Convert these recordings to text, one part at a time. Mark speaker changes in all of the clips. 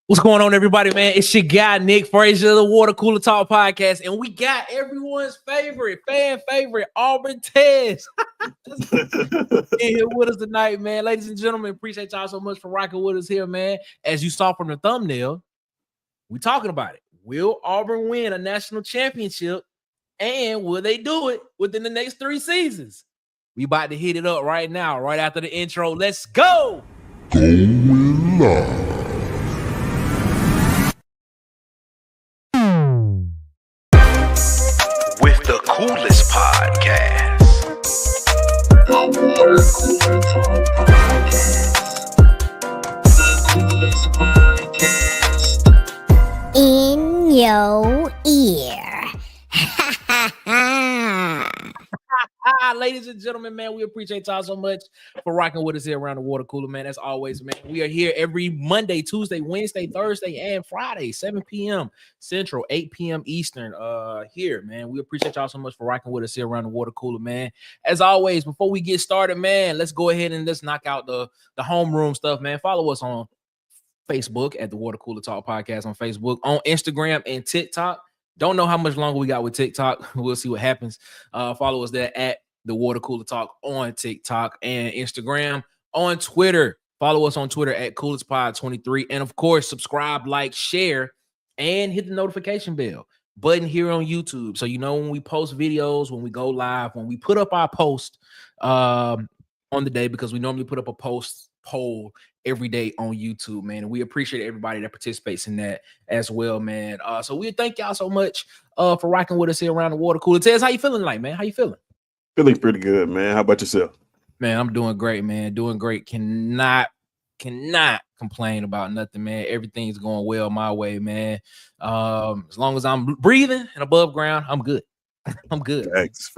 Speaker 1: What's going on, everybody, man? It's your guy, Nick Frazier, the Water Cooler Talk Podcast, and we got everyone's favorite, fan favorite, Auburn Tez in here with us tonight, man. Ladies and gentlemen, appreciate y'all so much for rocking with us here, man. As you saw from the thumbnail, we talking about it. Will Auburn win a national championship, and will they do it within the next 3 seasons? We about to hit it up right now, right after the intro. Let's go!
Speaker 2: Going live.
Speaker 3: With the coolest podcast.
Speaker 2: The Water Cooler Talk Podcast. The coolest podcast.
Speaker 4: In your ear.
Speaker 1: Ladies and gentlemen, man, we appreciate y'all so much for rocking with us here around the water cooler, man. As always, man, we are here every Monday, Tuesday, Wednesday, Thursday, and Friday, 7 p.m. Central, 8 p.m. Eastern. Here, man. We appreciate y'all so much for rocking with us here around the water cooler, man. As always, before we get started, man, let's go ahead and let's knock out the homeroom stuff, man. Follow us on Facebook at the Water Cooler Talk Podcast on Facebook, on Instagram and TikTok. Don't know how much longer we got with TikTok. We'll see what happens. Follow us there at the Water Cooler Talk on TikTok and Instagram. On Twitter, follow us on Twitter at CoolestPod23. And of course, subscribe, like, share, and hit the notification bell button here on YouTube. So you know when we post videos, when we go live, when we put up our post on the day, because we normally put up a poll every day on YouTube, man. And we appreciate everybody that participates in that as well, man. So we thank y'all so much for rocking with us here around the water cooler. Tez, how you feeling like, man? How you feeling?
Speaker 5: Feeling pretty good, man. How about yourself?
Speaker 1: Man, I'm doing great, man. Doing great. Cannot complain about nothing, man. Everything's going well my way, man. As long as I'm breathing and above ground, I'm good. I'm good.
Speaker 5: Facts.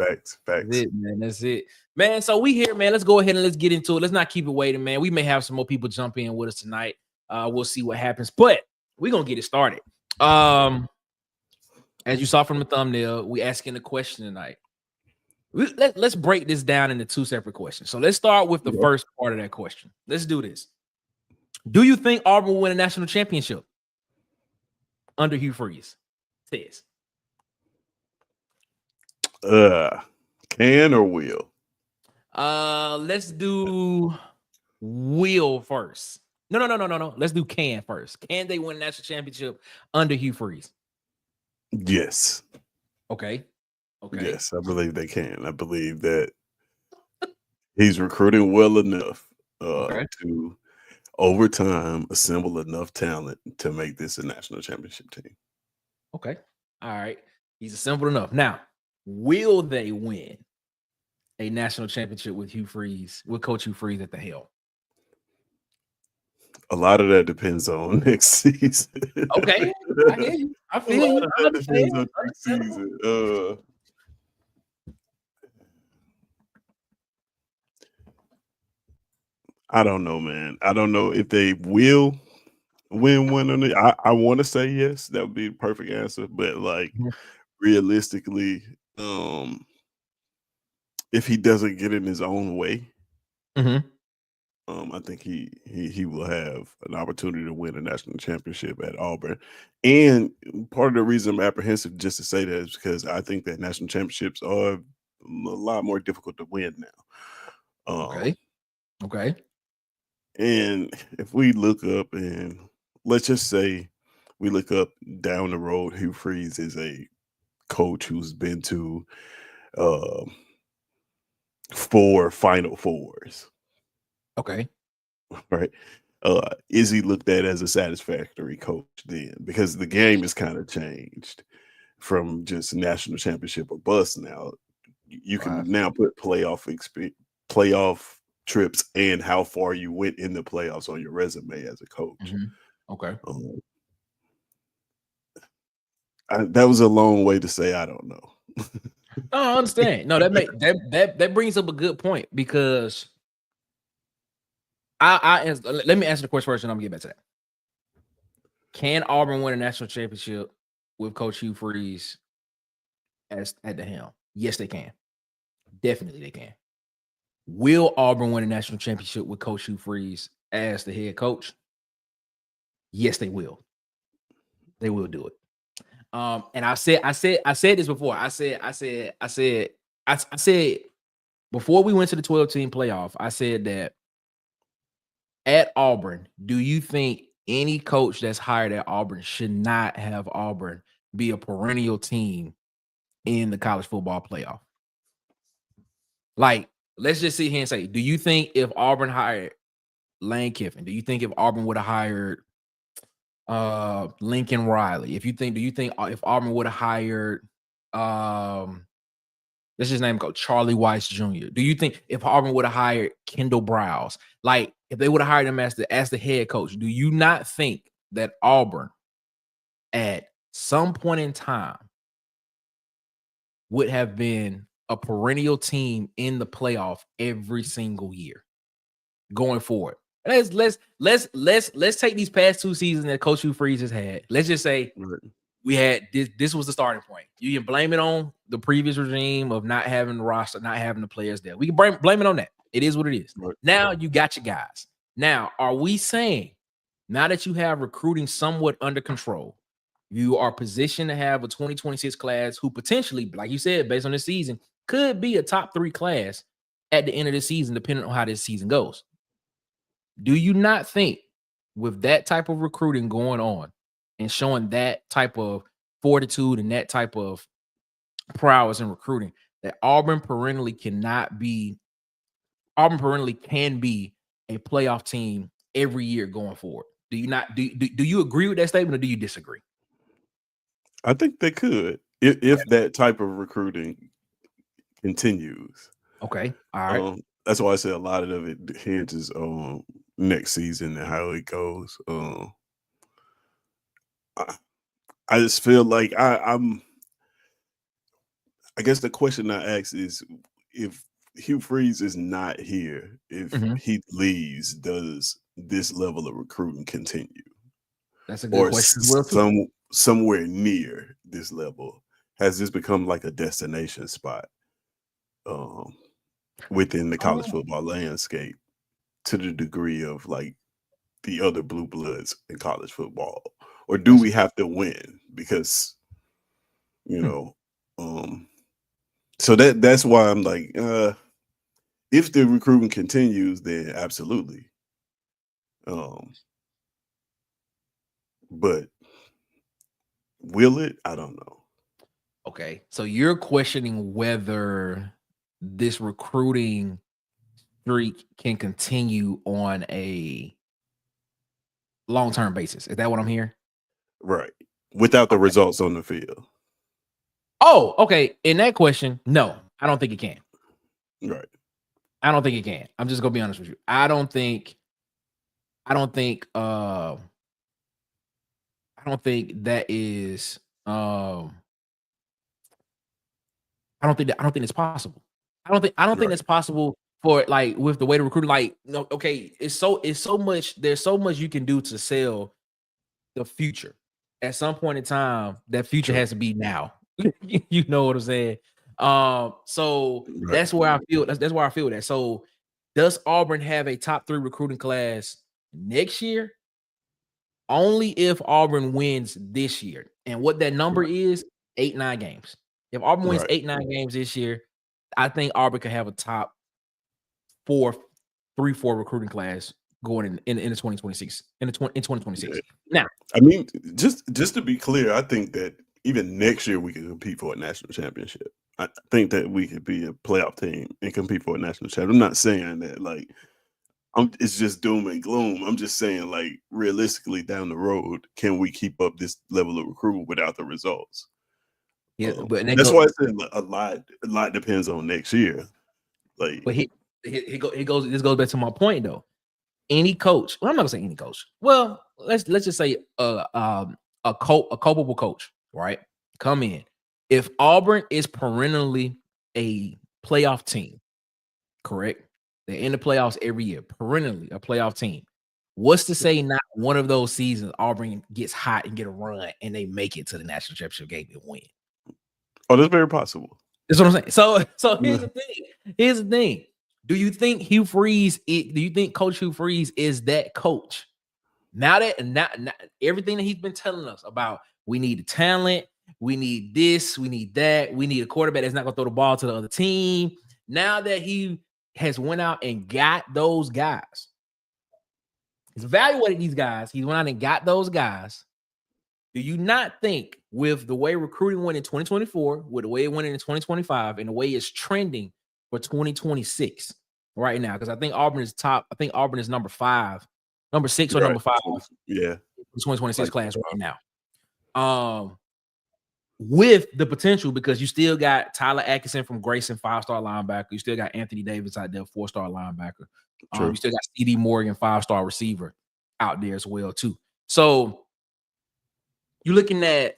Speaker 1: That's it, man. That's it. Man, so we here, man. Let's go ahead and let's get into it. Let's not keep it waiting, man. We may have some more people jump in with us tonight. We'll see what happens, but we're gonna get it started. As you saw from the thumbnail, we asking a question tonight. Let's break this down into 2 separate questions. So let's start with the first part of that question. Let's do this. Do you think Auburn will win a national championship under Hugh Freeze? Tez.
Speaker 5: Can or will?
Speaker 1: Let's do will first. No. Let's do can first. Can they win a national championship under Hugh Freeze?
Speaker 5: Yes.
Speaker 1: Okay.
Speaker 5: Yes, I believe they can. I believe that he's recruiting well enough to, over time, assemble enough talent to make this a national championship team.
Speaker 1: Okay. All right. He's assembled enough. Now, will they win a national championship with Hugh Freeze, with Coach Hugh Freeze at the helm?
Speaker 5: A lot of that depends on next season.
Speaker 1: Okay. I hear you. I feel you. I understand.
Speaker 5: On next season. I don't know, man. I don't know if they will win one on it. I want to say yes. That would be the perfect answer. But realistically, if he doesn't get in his own way, I think he will have an opportunity to win a national championship at Auburn. And part of the reason I'm apprehensive just to say that is because I think that national championships are a lot more difficult to win now.
Speaker 1: Okay.
Speaker 5: And if we look up, and let's just say we look up down the road, Hugh Freeze is a coach who's been to 4 Final Fours.
Speaker 1: Okay.
Speaker 5: Right. Is he looked at as a satisfactory coach then? Because the game has kind of changed from just national championship or bust now. You can now put playoff trips and how far you went in the playoffs on your resume as a coach.
Speaker 1: Okay.
Speaker 5: That was a long way to say I don't know.
Speaker 1: No, I understand. No, that brings up a good point, because let me answer the question first, and I'm gonna get back to that. Can Auburn win a national championship with Coach Hugh Freeze at the helm? Yes, they can. Definitely, they can. Will Auburn win a national championship with Coach Hugh Freeze as the head coach? Yes, they will. They will do it. And I said this before. I said before we went to the 12-team playoff, I said that at Auburn, do you think any coach that's hired at Auburn should not have Auburn be a perennial team in the college football playoff? Like, let's just sit here and say, do you think if Auburn hired Lane Kiffin, do you think if Auburn would have hired Lincoln Riley, do you think if Auburn would have hired let's just name go Charlie Weiss Jr., do you think if Auburn would have hired Kendall Browse, like if they would have hired him as the head coach, do you not think that Auburn at some point in time would have been a perennial team in the playoff every single year going forward? Let's take these past 2 seasons that Coach Hugh Freeze has had. Let's just say we had this was the starting point. You can blame it on the previous regime of not having the roster, not having the players there. We can blame it on that. It is what it is.
Speaker 5: Right.
Speaker 1: Now you got your guys. Now, are we saying now that you have recruiting somewhat under control, you are positioned to have a 2026 class who potentially, like you said, based on this season, could be a top 3 class at the end of the season, depending on how this season goes? Do you not think with that type of recruiting going on and showing that type of fortitude and that type of prowess in recruiting that Auburn perennially can be a playoff team every year going forward? Do you not do you agree with that statement, or do you disagree?
Speaker 5: I think they could if that type of recruiting continues.
Speaker 1: Okay. All right.
Speaker 5: That's why I said a lot of it hinges on next season and how it goes. I just feel like I guess the question I ask is, if Hugh Freeze is not here, if he leaves, does this level of recruiting continue?
Speaker 1: That's a good question as well, too.
Speaker 5: Somewhere near this level? Has this become like a destination spot within the college football landscape to the degree of like the other blue bloods in college football? Or do we have to win? Because, so that's why I'm like, if the recruiting continues, then absolutely. But will it? I don't know.
Speaker 1: Okay. So you're questioning whether this recruiting streak can continue on a long-term basis. Is that what I'm hearing?
Speaker 5: Right. Without the results on the field.
Speaker 1: Oh, okay. In that question, no, I don't think it can.
Speaker 5: Right.
Speaker 1: I don't think it can. I'm just gonna be honest with you. I don't think that is I don't think it's possible. I don't think it's possible for like with the way to recruit. Like, okay, it's so much. There's so much you can do to sell the future. At some point in time, that future has to be now. You know what I'm saying? So that's where I feel. That's where I feel that. So, does Auburn have a top 3 recruiting class next year? Only if Auburn wins this year, and what that number is, 8-9 games. If Auburn wins 8-9 games this year, I think Auburn could have a top 4 recruiting class going in the 2026 in 2026. Now,
Speaker 5: I mean, just to be clear, I think that even next year we can compete for a national championship. I think that we could be a playoff team and compete for a national championship. I'm not saying that like it's just doom and gloom. I'm just saying, like, realistically down the road, can we keep up this level of recruitment without the results?
Speaker 1: Yeah, but
Speaker 5: that's why I said a lot depends on next year. Like,
Speaker 1: but it goes. This goes back to my point though. Any coach, well, I'm not gonna say any coach. Well, let's just say a culpable coach, right? Come in. If Auburn is perennially a playoff team, correct? They're in the playoffs every year, perennially a playoff team. What's to say not one of those seasons Auburn gets hot and get a run and they make it to the national championship game and win?
Speaker 5: Oh, that's very possible.
Speaker 1: That's what I'm saying. So here's the thing. Here's the thing. Do you think Hugh Freeze? Do you think Coach Hugh Freeze is that coach? Now everything that he's been telling us about, we need the talent, we need this, we need that, we need a quarterback that's not gonna throw the ball to the other team. Now that he has went out and got those guys, he's evaluated these guys, he went out and got those guys. Do you not think, with the way recruiting went in 2024, with the way it went in 2025, and the way it's trending for 2026 right now? Because I think Auburn is top. I think Auburn is number 5, number 6 or number 5.
Speaker 5: Yeah,
Speaker 1: 2026 class right now. With the potential, because you still got Tyler Atkinson from Grayson, 5-star linebacker. You still got Anthony Davis out there, 4-star linebacker. You still got CD Morgan, 5-star receiver out there as well too. So you're looking at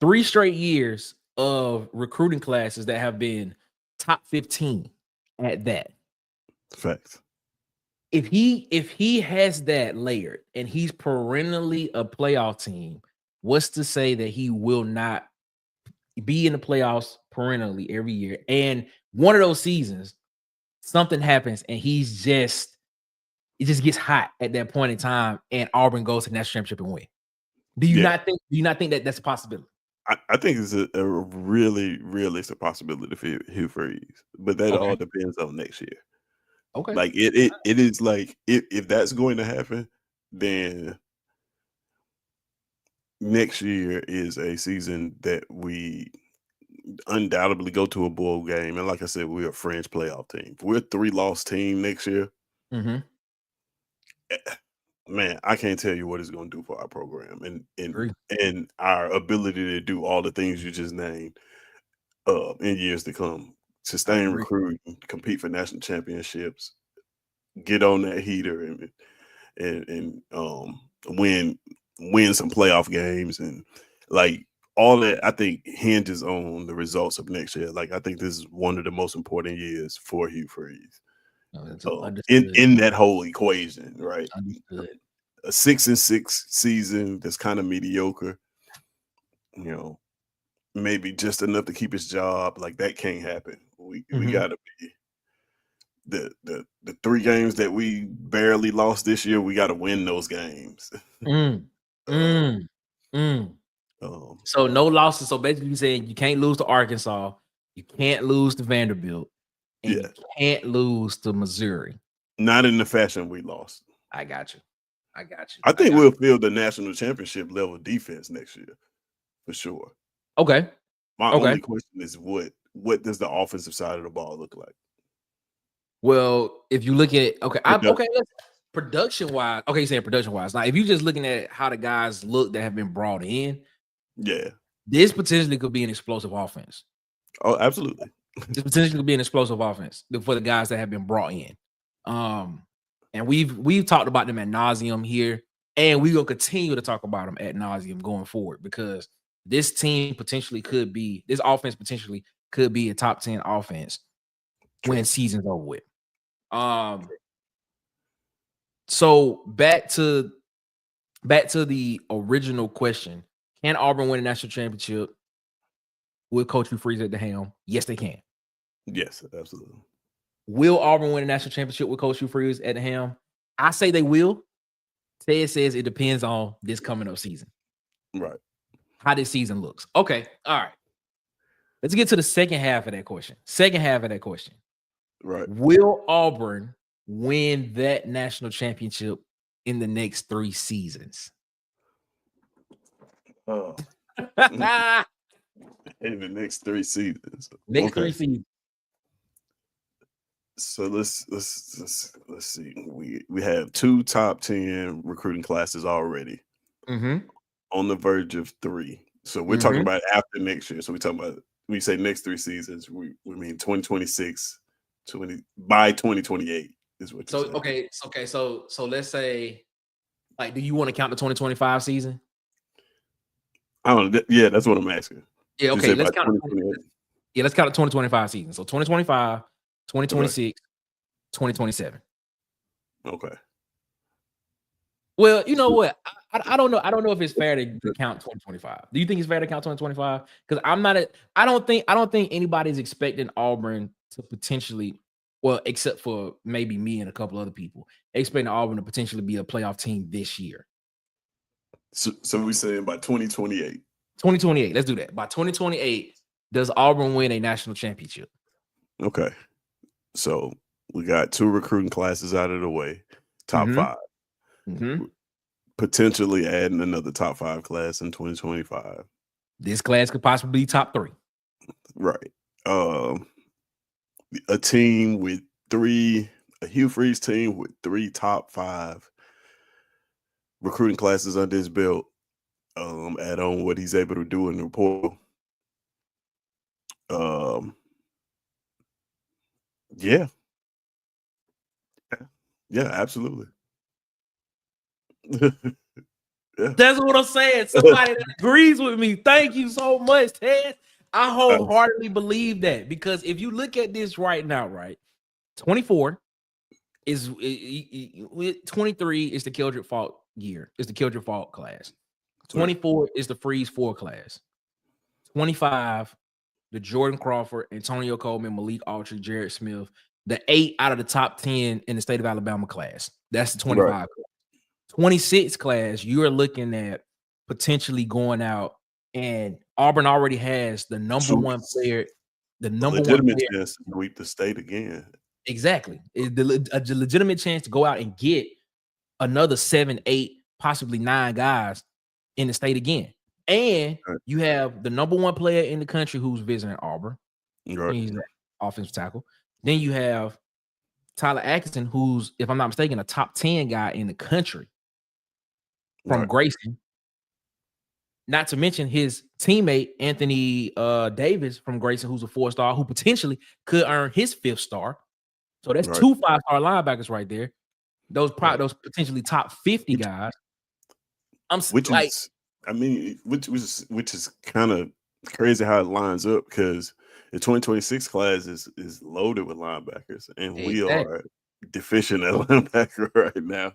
Speaker 1: 3 straight years of recruiting classes that have been top 15 at that.
Speaker 5: Facts.
Speaker 1: If he has that layered and he's perennially a playoff team, what's to say that he will not be in the playoffs perennially every year? And one of those seasons, something happens and it just gets hot at that point in time, and Auburn goes to the national championship and win. Do you not think that that's a possibility?
Speaker 5: I think it's a really realistic possibility for Hugh Freeze, but that all depends on next year.
Speaker 1: Okay.
Speaker 5: Like it is like if that's going to happen, then next year is a season that we undoubtedly go to a bowl game. And like I said, we're a fringe playoff team. If we're a 3-loss team next year, man, I can't tell you what it's going to do for our program and our ability to do all the things you just named in years to come. Sustain recruiting, compete for national championships, get on that heater and win some playoff games, and like all that. I think hinges on the results of next year. Like I think this is one of the most important years for Hugh Freeze. In that whole equation, right?
Speaker 1: Understood.
Speaker 5: A 6-6 season that's kind of mediocre, maybe just enough to keep his job. Like that can't happen. We gotta be the 3 games that we barely lost this year. We gotta win those games.
Speaker 1: So no losses. So basically, you're saying you can't lose to Arkansas, you can't lose to Vanderbilt, and you can't lose to Missouri.
Speaker 5: Not in the fashion we lost.
Speaker 1: I got you.
Speaker 5: I think we'll field the national championship level defense next year for sure.
Speaker 1: Okay.
Speaker 5: My only question is what does the offensive side of the ball look like?
Speaker 1: Well, if you look at production wise, you're saying production wise. Now, if you're just looking at how the guys look that have been brought in, this potentially could be an explosive offense.
Speaker 5: Oh, absolutely.
Speaker 1: This potentially could be an explosive offense for the guys that have been brought in. And we've talked about them ad nauseum here, and we're gonna continue to talk about them ad nauseum going forward, because this offense potentially could be a top 10 offense when season's over with. So back to the original question: can Auburn win a national championship with Coach Hugh Freeze at the helm? Yes, they can.
Speaker 5: Yes, absolutely.
Speaker 1: Will Auburn win a national championship with Coach Hugh Freeze at the helm? I say they will. Ted says it depends on this coming up season.
Speaker 5: Right.
Speaker 1: How this season looks. Okay. All right. Let's get to the second half of that question.
Speaker 5: Right.
Speaker 1: Will Auburn win that national championship in the next 3 seasons?
Speaker 5: In the next 3 seasons.
Speaker 1: Next 3 seasons.
Speaker 5: So let's see. We have 2 top 10 recruiting classes already. On the verge of 3. So we're talking about after next year. So we're talking about, when you say next 3 seasons, we mean 2026, by 2028 is what you're saying.
Speaker 1: Okay. So let's say, like, do you want to count the 2025 season?
Speaker 5: I don't know. Yeah, that's what I'm asking.
Speaker 1: Yeah, okay. Let's count the 2025 season. So 2025, 2026, 2027.
Speaker 5: Okay.
Speaker 1: Well, you know what? I don't know. I don't know if it's fair to count 2025. Do you think it's fair to count 2025? Because I don't think anybody's expecting Auburn to potentially Well, except for maybe me and a couple other people, expecting Auburn to potentially be a playoff team this year.
Speaker 5: So we saying by 2028.
Speaker 1: 2028. Let's do that. By 2028, does Auburn win a national championship?
Speaker 5: Okay. So we got 2 recruiting classes out of the way. Top 5. Potentially adding another top 5 class in 2025.
Speaker 1: This class could possibly be top 3.
Speaker 5: Right. A team with 3, a Hugh Freeze team with 3 top 5 recruiting classes under his belt. Add on what he's able to do in the portal. Yeah. Yeah, absolutely. Yeah.
Speaker 1: That's what I'm saying. Somebody that agrees with me. Thank you so much, Ted. I wholeheartedly believe that, because if you look at this right now, right, 24 is 23 is the Keldrick Faulk year. It's the Keldrick Faulk class. 24 is the Freeze 4 class. 25, the Jordan Crawford, Antonio Coleman, Malik Autry, Jared Smith, the 8 out of the top 10 in the state of Alabama class. That's the 25 class. 26 class, you're looking at potentially going out, and Auburn already has the number one player, the number
Speaker 5: legitimate
Speaker 1: one player.
Speaker 5: chance to sweep the state again.
Speaker 1: Exactly. A legitimate chance to go out and get another 7, 8, possibly 9 guys in the state again. And you have the number one player in the country who's visiting Auburn.
Speaker 5: Right.
Speaker 1: He's an offensive tackle. Then you have Tyler Atkinson, who's, if I'm not mistaken, a top 10 guy in the country from Grayson. Not to mention his teammate, Anthony Davis from Grayson, who's a 4-star, who potentially could earn his 5th star. So that's 2 5-star linebackers right there. Those potentially top 50 guys. Which
Speaker 5: is kind of crazy how it lines up, because the 2026 class is loaded with linebackers, and we are deficient at linebacker right now.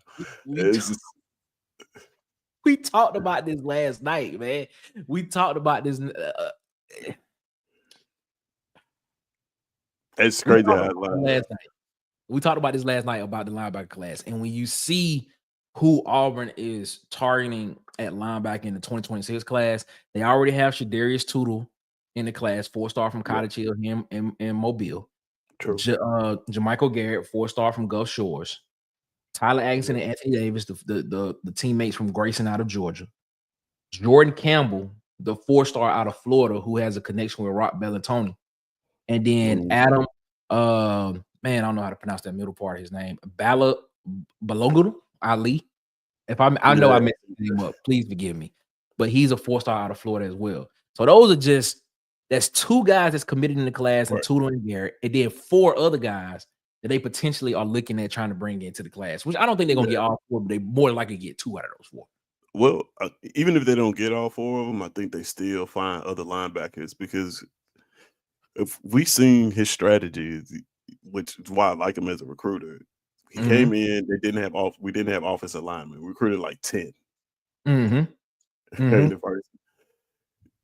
Speaker 1: We talked about this last night, man. We talked about this.
Speaker 5: It's crazy how last
Speaker 1: night. We talked about this last night about the linebacker class, and when you see who Auburn is targeting at linebacker in the 2026 class, they already have Shadarius Tootle in the class, 4-star from Cottage Hill, him in Mobile.
Speaker 5: True.
Speaker 1: Jermichael Garrett, 4-star from Gulf Shores. Tyler Atkinson and Anthony Davis, the teammates from Grayson out of Georgia. Jordan Campbell, the 4-star out of Florida, who has a connection with Rock Bellantoni. And then Adam, man, I don't know how to pronounce that middle part of his name. Balogun Ali. If I know I messed his name up, please forgive me. But he's a 4-star out of Florida as well. So those are that's 2 guys that's committed in the class, and Tootle and Garrett, and then 4 other guys that they potentially are looking at trying to bring into the class, which I don't think they're going to get all 4, but they more likely get 2 out of those 4.
Speaker 5: Well, even if they don't get all 4 of them, I think they still find other linebackers, because if we've seen his strategies, which is why I like him as a recruiter. He came in, we didn't have offensive linemen. We recruited like 10. In the first.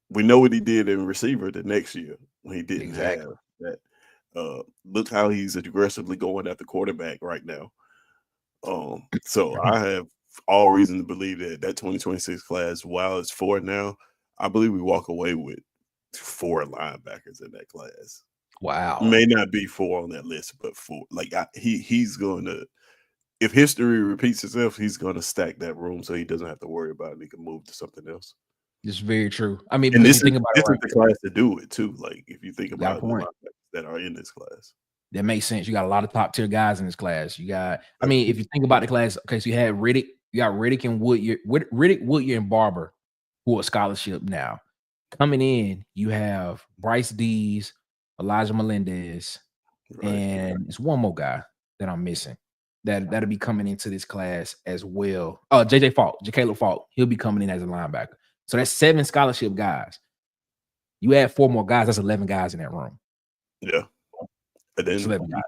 Speaker 5: We know what he did in receiver the next year when he didn't have that. Look how he's aggressively going at the quarterback right now. So I have all reason to believe that 2026 class, while it's 4 now, I believe we walk away with 4 linebackers in that class.
Speaker 1: Wow.
Speaker 5: May not be 4 on that list, but 4. Like he's going to, if history repeats itself, he's going to stack that room so he doesn't have to worry about it. He can move to something else.
Speaker 1: It's very true. I mean,
Speaker 5: and this is the class to do it too. Like if you think about the linebackers that are in this class,
Speaker 1: that makes sense. You got a lot of top tier guys in this class. You got, I mean, if you think about the class, okay, so you had Riddick, you got Riddick and Woodyer and Barber, who are scholarship now. Coming in, you have Bryce Dees, Elijah Melendez, and it's one more guy that I'm missing that'll be coming into this class as well. JJ Falk, Caleb Falk, he'll be coming in as a linebacker. So that's 7 scholarship guys. You add 4 more guys, that's 11 guys in that room.
Speaker 5: Yeah. And then
Speaker 1: 11 guys.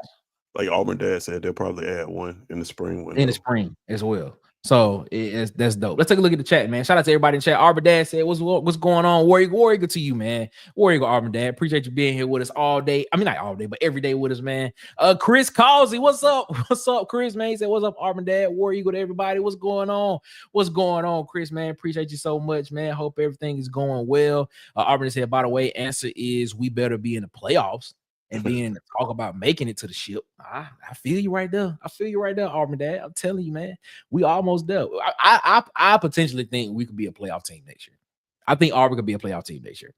Speaker 5: Like Auburn Dad said, they'll probably add 1 in the spring window.
Speaker 1: In the spring as well. So that's dope. Let's take a look at the chat, man. Shout out to everybody in the chat. Auburn Dad said, "What's going on? War Eagle to you, man. War Eagle, Auburn Dad. Appreciate you being here with us all day. I mean, not all day, but every day with us, man. Chris Causey, what's up? What's up, Chris? Man, he said, "What's up, Auburn Dad? War Eagle to everybody. What's going on? What's going on, Chris? Man, appreciate you so much, man. Hope everything is going well." Auburn said, "By the way, answer is we better be in the playoffs." And being to talk about making it to the ship. I feel you right there. I feel you right there, Auburn Dad. I'm telling you, man, we almost there. I potentially think we could be a playoff team next year. I think Auburn could be a playoff team next year.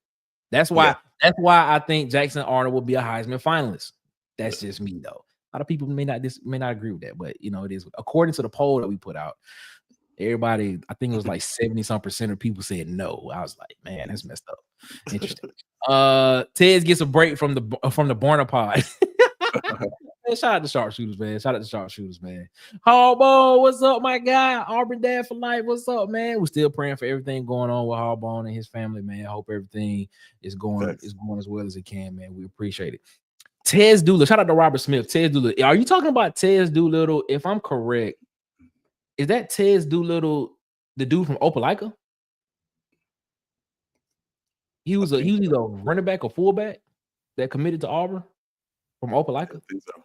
Speaker 1: That's why I think Jackson Arnold will be a Heisman finalist. That's just me, though. A lot of people may not agree with that, but it is according to the poll that we put out. Everybody, I think it was like 70-some% of people said no. I was like, man, that's messed up. Interesting. Tez gets a break from the Borna pod. Man, shout out to sharpshooters, man. Shout out to sharpshooters, man. Hallbone, what's up, my guy? Auburn Dad for life. What's up, man? We're still praying for everything going on with Hallbone and his family, man. I hope everything is going as well as it can, man. We appreciate it. Tez Doolittle. Shout out to Robert Smith. Tez Doolittle. Are you talking about Tez Doolittle? If I'm correct, is that Tez Doolittle, the dude from Opelika? He was either a running back or fullback that committed to Auburn from Opelika.
Speaker 5: I think so.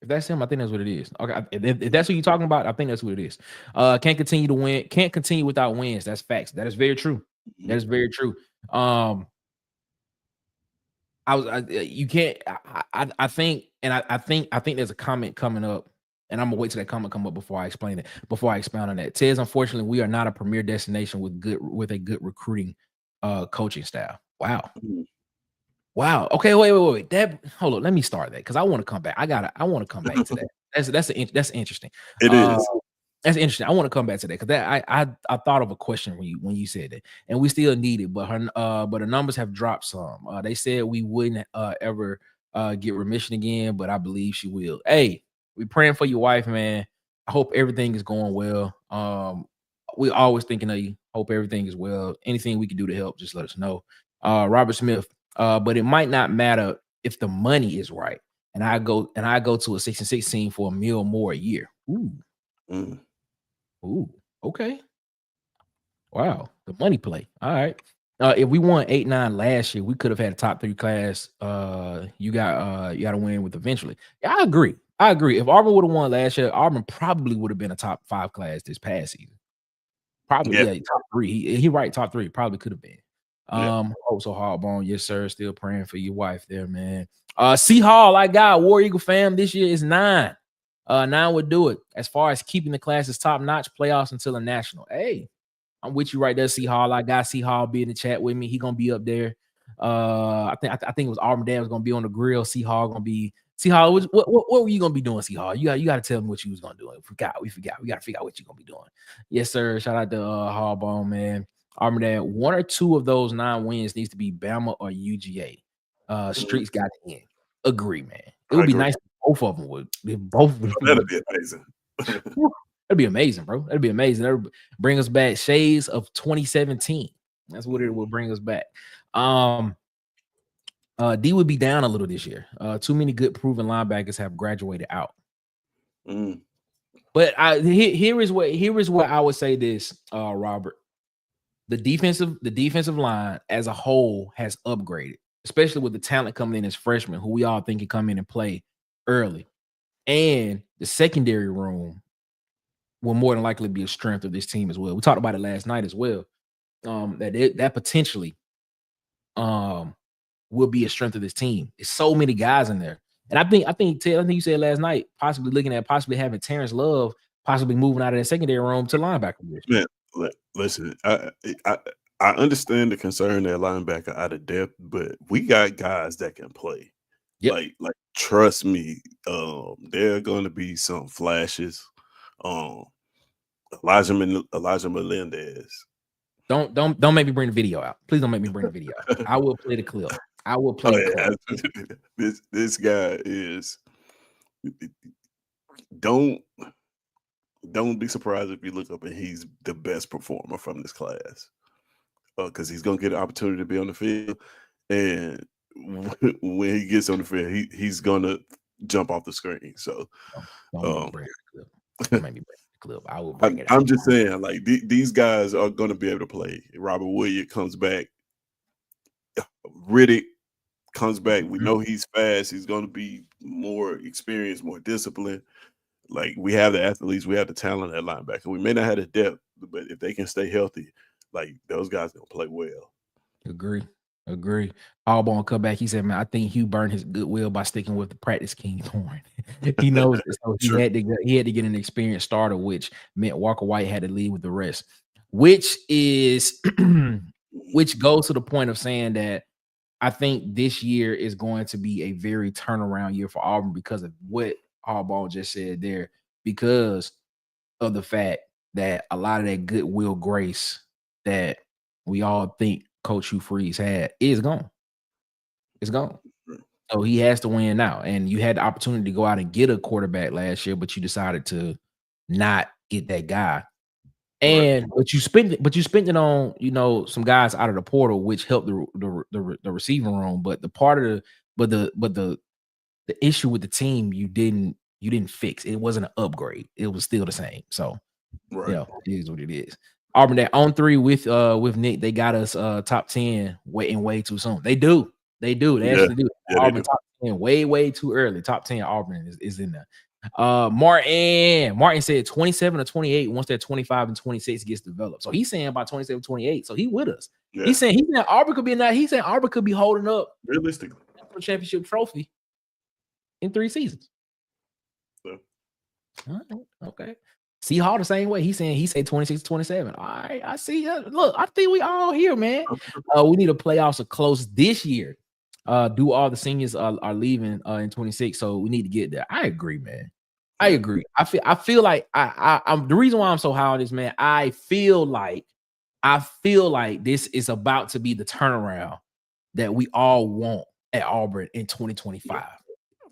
Speaker 1: If that's him, I think that's what it is. Okay, if that's who you're talking about, I think that's what it is. Can't continue without wins. That's facts. That is very true. That is very true. I think there's a comment coming up. And I'm gonna wait till that comment come up before I explain it. Before I expound on that, Tez, unfortunately, we are not a premier destination with a good recruiting, coaching staff. Wow. Wow. Okay. Wait. Hold on. Let me start that because I want to come back. I want to come back to that. That's interesting.
Speaker 5: It is.
Speaker 1: That's interesting. I want to come back to that because I thought of a question when you said that, and we still need it, but the numbers have dropped some. They said we wouldn't ever get remission again, but I believe she will. Hey. We praying for your wife, man. I hope everything is going well. We always thinking of you. Hope everything is well. Anything we can do to help, just let us know. Robert Smith. But it might not matter if the money is right. And I go to a 6-6 team for $1 million more a year. Ooh. Ooh. Okay. Wow. The money play. All right. If we won 8-9 last year, we could have had a top 3 class. You got to win with eventually. Yeah, I agree. If Auburn would have won last year, Auburn probably would have been a top 5 class this past season. Probably, top 3. He right, top 3. Probably could have been. Hope so, Hardbone. Yes, sir. Still praying for your wife there, man. C Hall, I got War Eagle fam. This year is 9. 9 would do it. As far as keeping the classes top notch, playoffs until a national. Hey, I'm with you right there, C Hall. I got C Hall be in the chat with me. He gonna be up there. I think it was Auburn Dad was gonna be on the grill. C Hall gonna be. C Hall, what were you gonna be doing, C Hall? You got to tell me what you was gonna do. We forgot. We got to figure out what you're gonna be doing. Yes, sir. Shout out to Hardbone, man. Auburn Dad, 1 or 2 of those 9 wins needs to be Bama or UGA. Streets got to end. Agree, man. It would be nice if both of them would.
Speaker 5: That'd be amazing.
Speaker 1: That'd be amazing, bro. That'd be amazing. That would bring us back shades of 2017. That's what it will bring us back. D would be down a little this year. Too many good proven linebackers have graduated out. But here is what I would say this, Robert. The defensive line as a whole has upgraded, especially with the talent coming in as freshmen, who we all think can come in and play early. And the secondary room will more than likely be a strength of this team as well. We talked about it last night as well. That potentially will be a strength of this team. There's so many guys in there. And I think you said last night, possibly looking at having Terrence Love possibly moving out of that secondary room to linebacker.
Speaker 5: Man, listen, I understand the concern that linebacker out of depth, but we got guys that can play. Yep. Like trust me, there are going to be some flashes. Elijah Melendez.
Speaker 1: Don't make me bring the video out. Please don't make me bring the video out. I will play the clip. I will play the clip.
Speaker 5: This guy is. Don't be surprised if you look up and he's the best performer from this class, because he's gonna get an opportunity to be on the field, and when he gets on the field, he's gonna jump off the screen. So,
Speaker 1: don't make me bring the clip. clip. I will bring it out.
Speaker 5: I'm just saying, like these guys are going to be able to play. Robert Williams comes back. Riddick comes back. We know he's fast. He's going to be more experienced, more disciplined. Like we have the athletes, we have the talent at linebacker. We may not have the depth, but if they can stay healthy, like those guys gonna play well.
Speaker 1: Agree. Auburn come back. He said, "Man, I think Hugh burned his goodwill by sticking with the practice king horn. He knows it, so he
Speaker 5: Sure.
Speaker 1: had to get an experienced starter, which meant Walker White had to lead with the rest, which is which goes to the point of saying that I think this year is going to be a very turnaround year for Auburn because of what Auburn just said there, because of the fact that a lot of that goodwill grace that we all think Coach Hugh Freeze had is gone. It's gone. So he has to win now. And you had the opportunity to go out and get a quarterback last year, but you decided to not get that guy. And but you spent it on, you know, some guys out of the portal, which helped the receiving room. But the issue with the team you didn't fix. It wasn't an upgrade. It was still the same. So yeah, it is what it is. Auburn, that on 3 with Nick, they got us top 10 way too soon. They do. They actually do.
Speaker 5: Yeah,
Speaker 1: Auburn top 10 way too early. Top 10 Auburn is in there. Martin said 27 or 28 once that 25 and 26 gets developed. So he's saying about 27, 28. So he with us.
Speaker 5: Yeah.
Speaker 1: He's saying Auburn could be in that. He's saying Auburn could be holding up
Speaker 5: Realistically,
Speaker 1: for championship trophy in 3 seasons.
Speaker 5: So.
Speaker 1: All right, okay. See Hall the same way. He said 26 to 27. All right, I see. Look, I think we all here, man. We need a playoffs are close this year. Do all the seniors are leaving in 26, so we need to get there. I agree, man. I agree. I feel like I'm the reason why I'm so high on this, man. I feel like this is about to be the turnaround that we all want at Auburn in 2025.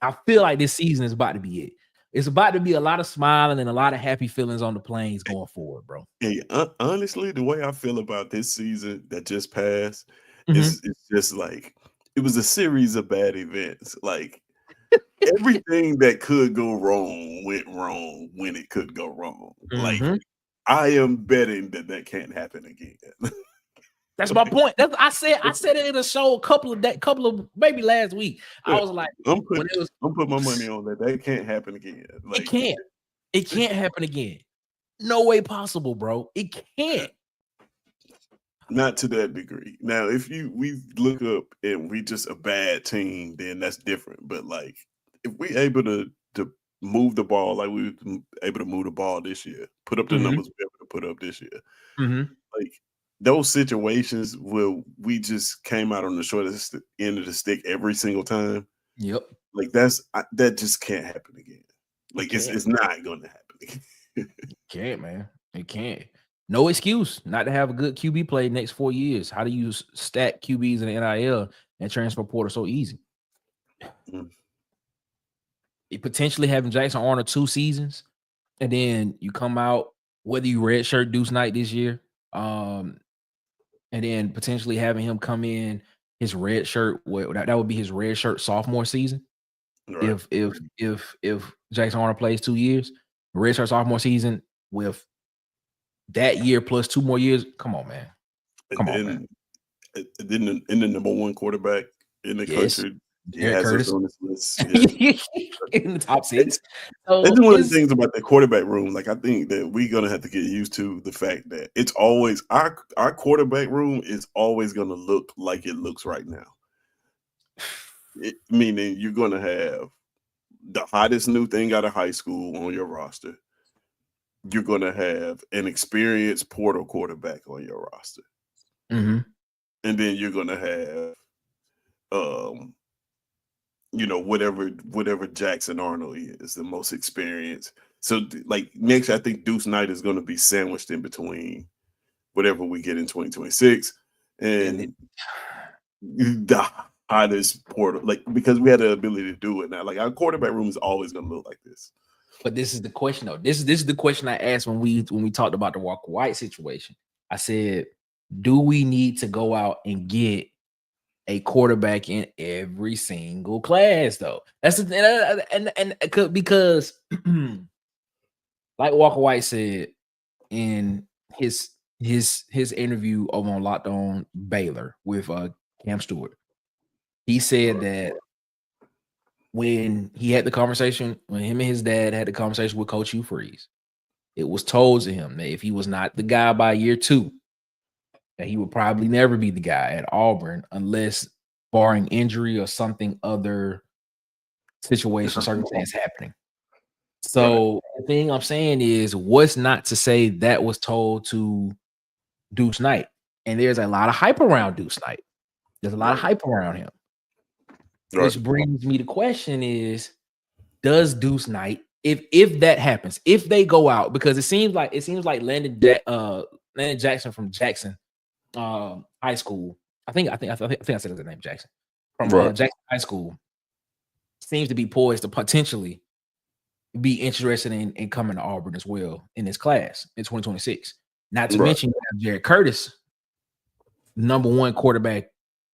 Speaker 1: I feel like this season is about to be it. It's about to be a lot of smiling and a lot of happy feelings on the planes going forward, bro.
Speaker 5: Hey, honestly, the way I feel about this season that just passed is it's just like it was a series of bad events. Like everything that could go wrong went wrong when it could go wrong. Like I am betting that can't happen again.
Speaker 1: That's my point. I said it in a show a couple of maybe last week. I was like,
Speaker 5: I'm putting my money on that. That can't happen again. Like,
Speaker 1: it can't happen again. No way possible, bro. It can't.
Speaker 5: Not to that degree. Now, if we look up and we just a bad team, then that's different. But like, if we able to move the ball like we were able to move the ball this year, put up the numbers we able to put up this year, like those situations where we just came out on the shortest end of the stick every single time.
Speaker 1: Yep.
Speaker 5: Like that just can't happen again. Like it's not going to happen again.
Speaker 1: It can't, man. It can't. No excuse not to have a good QB play next 4 years. How do you stack QBs in the NIL and transfer portal so easy? Potentially having Jackson Arnold 2 seasons, and then you come out whether you redshirt Deuce Knight this year, and then potentially having him come in his red shirt. That would be his red shirt sophomore season. Right. If Jackson Arnold plays 2 years, red shirt sophomore season with that year plus 2 more years. Come on, man. Come on, man.
Speaker 5: Then in the number 1 quarterback in the country.
Speaker 1: Derek Curtis
Speaker 5: on this list. Yeah.
Speaker 1: In the top 6.
Speaker 5: That's one of the things about the quarterback room. Like I think that we're gonna have to get used to the fact that it's always our quarterback room is always gonna look like it looks right now. Meaning you're gonna have the hottest new thing out of high school on your roster. You're gonna have an experienced portal quarterback on your roster, and then you're gonna have whatever Jackson Arnold is, the most experienced. So like next, I think Deuce Knight is going to be sandwiched in between whatever we get in 2026 and the hottest portal, like because we had the ability to do it now. Like our quarterback room is always going to look like this.
Speaker 1: But this is the question though. This is the question I asked when we talked about the Walker White situation. I said, do we need to go out and get a quarterback in every single class though? That's the thing, and because like Walker White said in his interview over on Locked On Baylor with Cam Stewart, he said that when he had the conversation, when him and his dad had the conversation with Coach Hugh Freeze, it was told to him that if he was not the guy by year 2, that he would probably never be the guy at Auburn unless barring injury or something other situation, circumstance happening. So the thing I'm saying is, what's not to say that was told to Deuce Knight? And there's a lot of hype around Deuce Knight. There's a lot of hype around him. Which brings me to question is, does Deuce Knight, if that happens, if they go out, because it seems like Landon Jackson from Jackson High School. I think I said his name Jackson from Jackson High School seems to be poised to potentially be interested in coming to Auburn as well in this class in 2026. Not to mention you have Jared Curtis, number 1 quarterback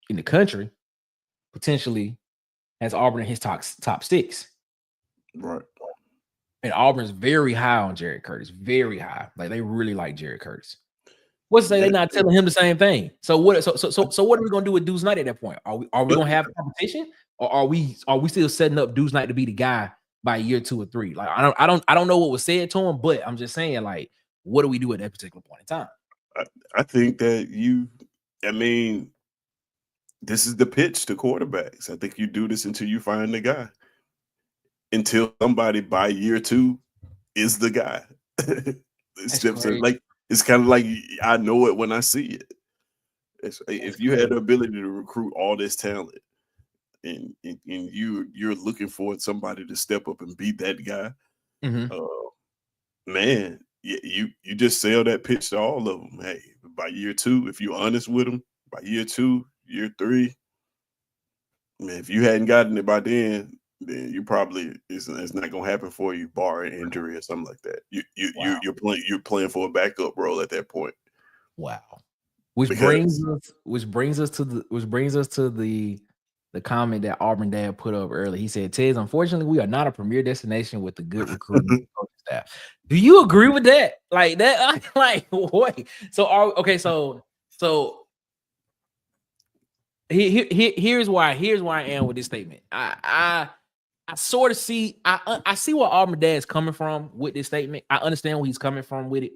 Speaker 1: in the country, potentially has Auburn in his top 6.
Speaker 5: Right.
Speaker 1: And Auburn's very high on Jared Curtis, very high. Like they really like Jared Curtis. What's to say they're not telling him the same thing? So what? So what are we gonna do with Deuce Knight at that point? Are we gonna have competition, or are we still setting up Deuce Knight to be the guy by year 2 or 3? Like I don't know what was said to him, but I'm just saying, like, what do we do at that particular point in time?
Speaker 5: I think that this is the pitch to quarterbacks. I think you do this until you find the guy. Until somebody by year 2 is the guy. It's kind of like I know it when I see it. If you had the ability to recruit all this talent, and you're looking for somebody to step up and be that guy, man, you just sell that pitch to all of them. Hey, by year 2, if you're honest with them, by year 2, year 3, man, if you hadn't gotten it by then you probably it's not gonna happen for you, barring injury or something like that. You're playing for a backup role at that point.
Speaker 1: Wow. Which brings us to the comment that Auburn Dad put up earlier. He said, "Tiz, unfortunately, we are not a premier destination with a good recruiting coaching staff." Do you agree with that? Like that? Like wait. So here's why I am with this statement. I sort of see I see where Auburn Dad is coming from with this statement. I understand where he's coming from with it.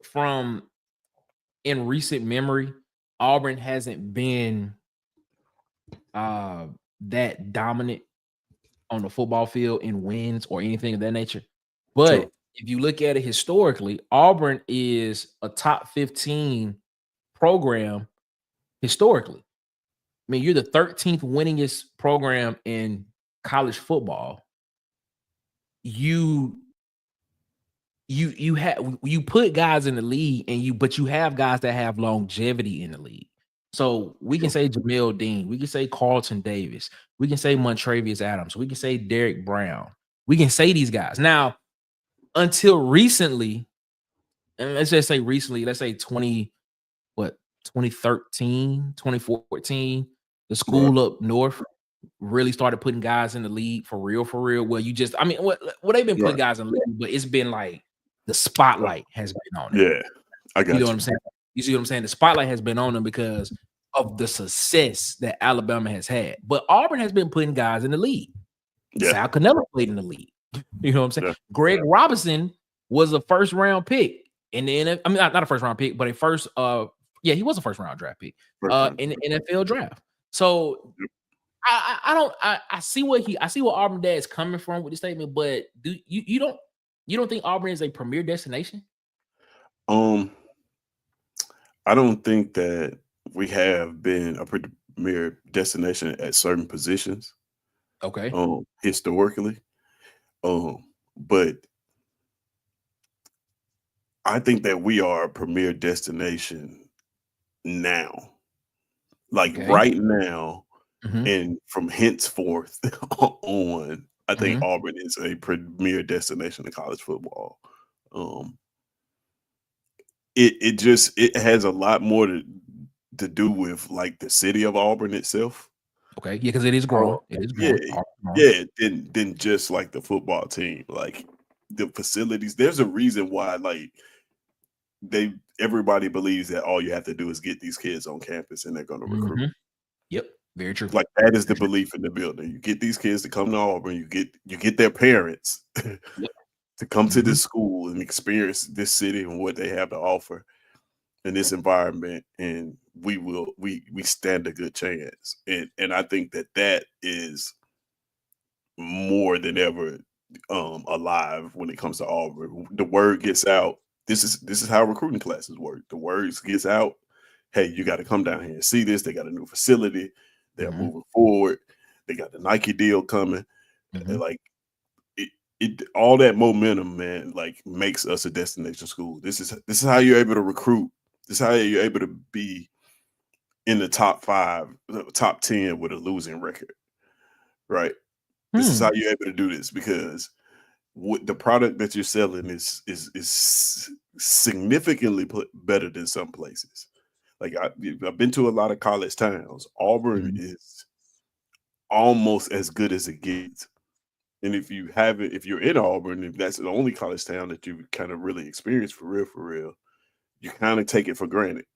Speaker 1: From in recent memory, Auburn hasn't been that dominant on the football field in wins or anything of that nature. But if you look at it historically, Auburn is a top 15 program historically. I mean, you're the 13th winningest program in college football. You put guys in the league, but you have guys that have longevity in the league. So we can say Jamel Dean, we can say Carlton Davis, we can say Montravius Adams, we can say Derek Brown, we can say these guys. Now, until recently, and let's just say recently, let's say 2013, 2014, the school up north really started putting guys in the league for real. Well, they've been putting guys in the league, but it's been like the spotlight has been on it.
Speaker 5: Yeah, I got you.
Speaker 1: You know what I'm saying? You see what I'm saying? The spotlight has been on them because of the success that Alabama has had. But Auburn has been putting guys in the league. Yeah. Sal Cannella played in the league. You know what I'm saying? Yeah. Greg Robinson was a first-round pick in the NFL. I mean, not a first-round pick, but he was a first-round draft pick in the NFL draft. So I see where Auburn Dad is coming from with this statement, but you don't think Auburn is a premier destination?
Speaker 5: I don't think that we have been a premier destination at certain positions.
Speaker 1: Okay.
Speaker 5: Historically. But I think that we are a premier destination now. Like right now. Mm-hmm. And from henceforth on, I think Auburn is a premier destination in college football. It has a lot more to do with like the city of Auburn itself.
Speaker 1: Okay, yeah, because it is growing. It is
Speaker 5: Yeah,
Speaker 1: growing.
Speaker 5: than just like the football team, like the facilities. There's a reason why, like everybody believes that all you have to do is get these kids on campus and they're going to recruit.
Speaker 1: Mhm. Yep, very true.
Speaker 5: Like that is the
Speaker 1: Very true.
Speaker 5: belief in the building. You get these kids to come to Auburn. You get their parents
Speaker 1: Yep.
Speaker 5: to come to
Speaker 1: Mhm.
Speaker 5: this school and experience this city and what they have to offer in this environment, and we stand a good chance. And I think that is more than ever alive when it comes to Auburn. The word gets out. This is how recruiting classes work. The word gets out. Hey, you got to come down here and see this. They got a new facility. They're
Speaker 1: Mhm.
Speaker 5: moving forward. They got the Nike deal coming.
Speaker 1: Mhm.
Speaker 5: Like it all that momentum, man, like makes us a destination school. This is how you're able to recruit. This is how you're able to be in the top 5, top 10 with a losing record, right? This is how you're able to do this because what the product that you're selling is significantly better than some places. Like I've been to a lot of college towns. Auburn
Speaker 1: Mhm.
Speaker 5: is almost as good as it gets. And if you're in Auburn, if that's the only college town that you kind of really experience for real, you kind of take it for granted.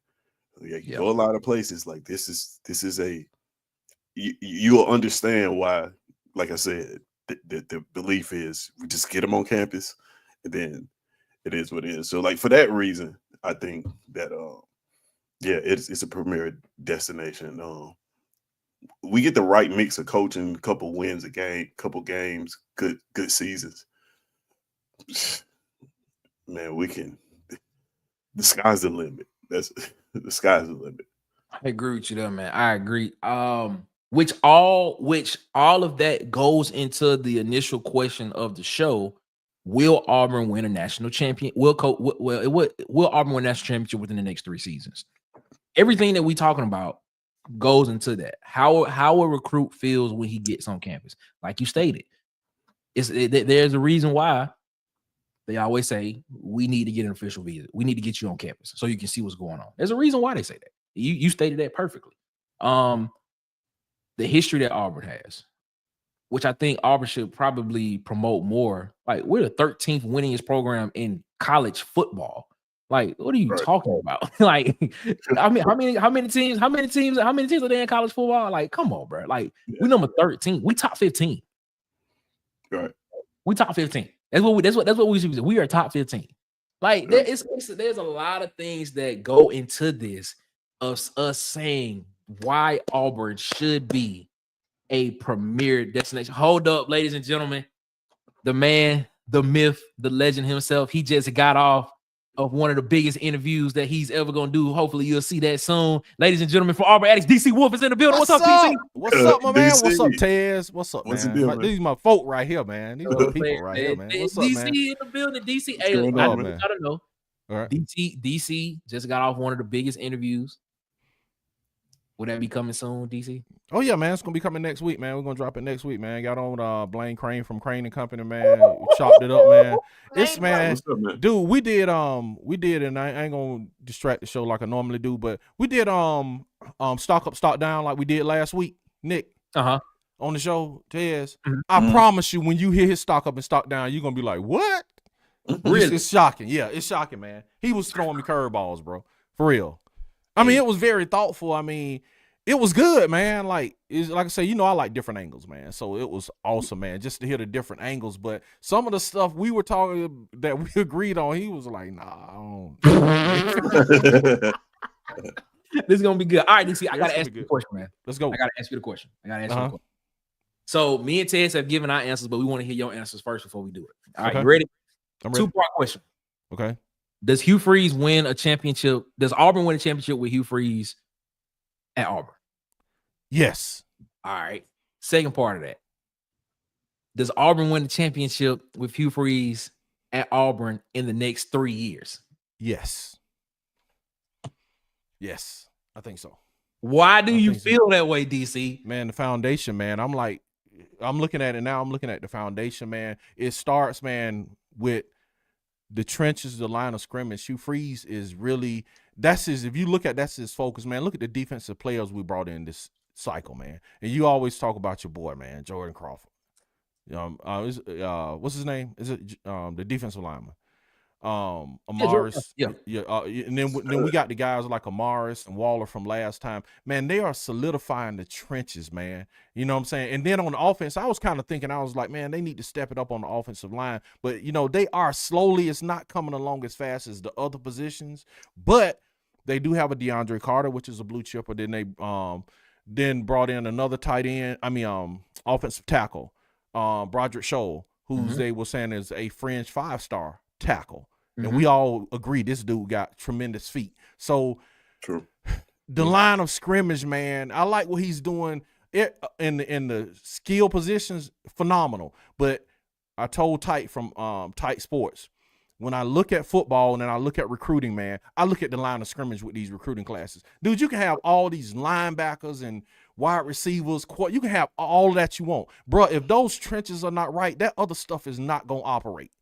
Speaker 5: Yeah, you
Speaker 1: Yep.
Speaker 5: go a lot of places like this is a you'll understand why, like I said, the belief is we just get them on campus and then it is what it is. So like for that reason, I think that yeah, it's a premier destination. We get the right mix of coaching, couple wins a game, couple games, good seasons. Man, we can the sky's the limit. That's the sky's the limit.
Speaker 1: I agree with you there, man. I agree. Which all of that goes into the initial question of the show. Will Auburn win a national champion? Will Auburn win a national championship within the next 3 seasons? Everything that we talking about goes into that. How a recruit feels when he gets on campus. Like you stated, there's a reason why they always say we need to get an official visit. We need to get you on campus so you can see what's going on. There's a reason why they say that. You stated that perfectly. Um, the history that Auburn has, which I think Auburn should probably promote more. Like we're the 13th winningest program in college football. Like, what are you
Speaker 5: Right.
Speaker 1: talking about? Like, I mean, how many teams are there in college football? Like, come on, bro. Like, we number 13. We top 15.
Speaker 5: Right.
Speaker 1: We top 15. That's what we should be. We are top 15. Like there's a lot of things that go into this of us saying why Auburn should be a premier destination. Hold up, ladies and gentlemen. The man, the myth, the legend himself. He just got off of one of the biggest interviews that he's ever gonna do. Hopefully, you'll see that soon. Ladies and gentlemen, for Auburn Addicts, DC Wolf is in the building. What's up, DC?
Speaker 6: What's up, my man?
Speaker 5: DC.
Speaker 6: What's up, Tez? What's up,
Speaker 5: What's the
Speaker 6: man?
Speaker 5: deal, man?
Speaker 6: These my folk right here, man. These are the people right here, man. What's up,
Speaker 1: DC
Speaker 6: man?
Speaker 1: in the building. DC,
Speaker 5: What's going
Speaker 1: I
Speaker 5: on,
Speaker 6: man?
Speaker 1: don't know.
Speaker 6: All right.
Speaker 1: DC just got off one of the biggest interviews. Will that be coming soon, DC?
Speaker 6: Oh yeah, man. It's gonna be coming next week, man. We're gonna drop it next week, man. Got on Blaine Crane from Crane and Company, man. Chopped it up, man. It's man,
Speaker 5: What's up, man?
Speaker 6: dude. We did, and I ain't gonna distract the show like I normally do, but we did stock up, stock down like we did last week, Nick. On the show, Tez. I promise you, when you hear his stock up and stock down, you're gonna be like, what?
Speaker 1: Really?
Speaker 6: It's shocking. Yeah, it's shocking, man. He was throwing me curveballs, bro. For real. I mean, it was very thoughtful. I mean, it was good, man. Like I say, I like different angles, man. So it was awesome, man, just to hear the different angles. But some of the stuff we were talking that we agreed on, he was like, nah, I don't.
Speaker 1: This is gonna be good. All right, DC, I gotta ask you a question, man.
Speaker 6: Let's go.
Speaker 1: I gotta ask you the question. So me and Tez have given our answers, but we want to hear your answers first before we do it. All right, you ready?
Speaker 6: I'm ready.
Speaker 1: 2-part question.
Speaker 6: Okay.
Speaker 1: Does Hugh Freeze win a championship? Does Auburn win a championship with Hugh Freeze at Auburn?
Speaker 6: Yes.
Speaker 1: All right. Second part of that. Does Auburn win the championship with Hugh Freeze at Auburn in the next 3 years?
Speaker 6: Yes. Yes, I think so.
Speaker 1: Why do you feel that way, DC?
Speaker 6: Man, the foundation, man. I'm looking at it now. I'm looking at the foundation, man. It starts, man, with the trenches, the line of scrimmage. Hugh Freeze is really, that's his focus, man. Look at the defensive players we brought in this cycle, man. And you always talk about your boy, man, Jordan Crawford. What's his name? Is it the defensive lineman? Amaris, and then we got the guys like Amaris and Waller from last time. Man, they are solidifying the trenches, man. You know what I'm saying? And then on the offense, I was kind of thinking, I was like, man, they need to step it up on the offensive line. But they are slowly. It's not coming along as fast as the other positions, but they do have a DeAndre Carter, which is a blue chipper. Then they then brought in another tight end. Offensive tackle, Broderick Scholl, who's they were saying is a fringe 5-star tackle. And we all agree this dude got tremendous feet. So
Speaker 5: True.
Speaker 6: The line of scrimmage, man, I like what he's doing in the skill positions, phenomenal. But I told Tight from Tight Sports, when I look at football and then I look at recruiting, man, I look at the line of scrimmage with these recruiting classes. Dude, you can have all these linebackers and wide receivers. You can have all that you want. Bro, if those trenches are not right, that other stuff is not going to operate.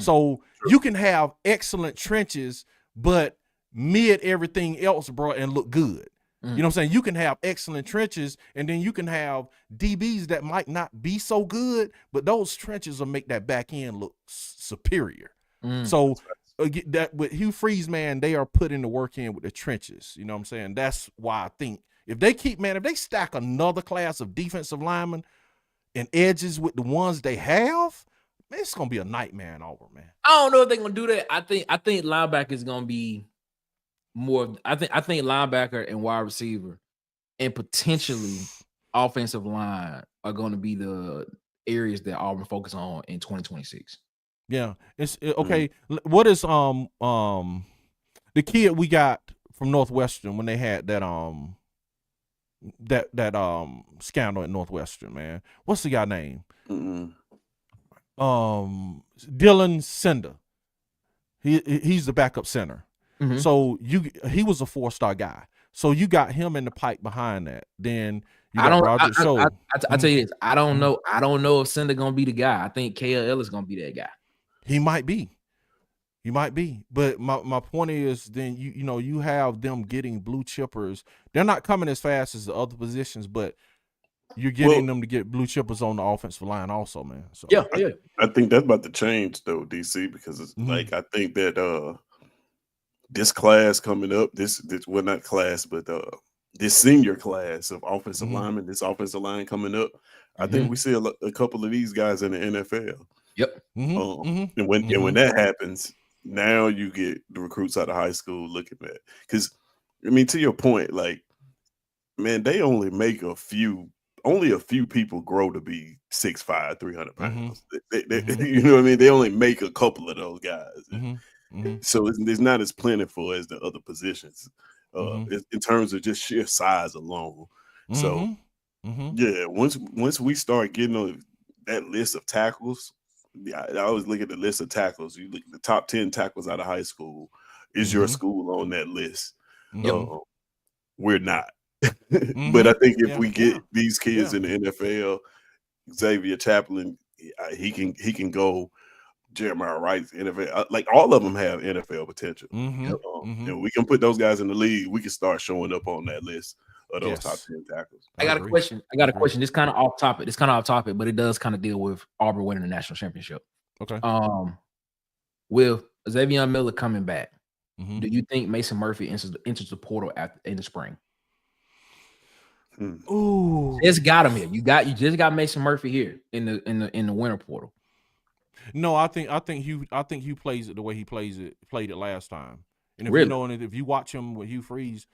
Speaker 6: So you can have excellent trenches, but mid everything else, bro, and look good. You know what I'm saying? You can have excellent trenches, and then you can have DBs that might not be so good, but those trenches will make that back end look superior. So that with Hugh Freeze, man, they are putting the work in with the trenches. You know what I'm saying? That's why I think if they stack another class of defensive linemen and edges with the ones they have, man, it's gonna be a nightmare in Auburn, man.
Speaker 1: I don't know if they're gonna do that. I think linebacker is gonna be more. I think linebacker and wide receiver and potentially offensive line are going to be the areas that Auburn focus on in 2026.
Speaker 6: Yeah, it's okay. What is the kid we got from Northwestern when they had that scandal at Northwestern, man? What's the guy name? Dylan Cinder. He's the backup center. So he was a 4-star guy. So you got him in the pipe behind that. Then you got Roger Scholl.
Speaker 1: I tell you this, I don't know if Cinder gonna be the guy. I think KL is gonna be that guy.
Speaker 6: He might be. But my point is, then you have them getting blue chippers. They're not coming as fast as the other positions, but you're getting them to get blue chippers on the offensive line also, man. So
Speaker 1: yeah.
Speaker 5: I think that's about to change though, DC, because it's like I think that this class coming up, this well not class, but this senior class of offensive linemen, this offensive line coming up, I think we see a couple of these guys in the NFL.
Speaker 1: Yep.
Speaker 5: And when that happens, now you get the recruits out of high school looking at, because I mean, to your point, like, man, they only make a few people grow to be 6'5", 300 pounds. They you know what I mean? They only make a couple of those guys. So it's not as plentiful as the other positions in terms of just sheer size alone. So yeah, once we start getting on that list of tackles, I always look at the list of tackles. You look at the top 10 tackles out of high school. Is your school on that list? We're not. But I think if we get these kids in the NFL, Xavier Chaplin, he can go. Jeremiah Wright's NFL, like all of them have NFL potential. And we can put those guys in the league. We can start showing up on that list of those top 10 tackles.
Speaker 1: I got a question. This kind of off topic, but it does kind of deal with Auburn winning the national championship.
Speaker 6: Okay.
Speaker 1: With Xavier Miller coming back, do you think Mason Murphy enters the portal in the spring?
Speaker 6: Ooh,
Speaker 1: just got him here. You just got Mason Murphy here in the winter portal.
Speaker 6: No, I think Hugh plays it the way he played it last time. And if if you watch him with Hugh Freeze,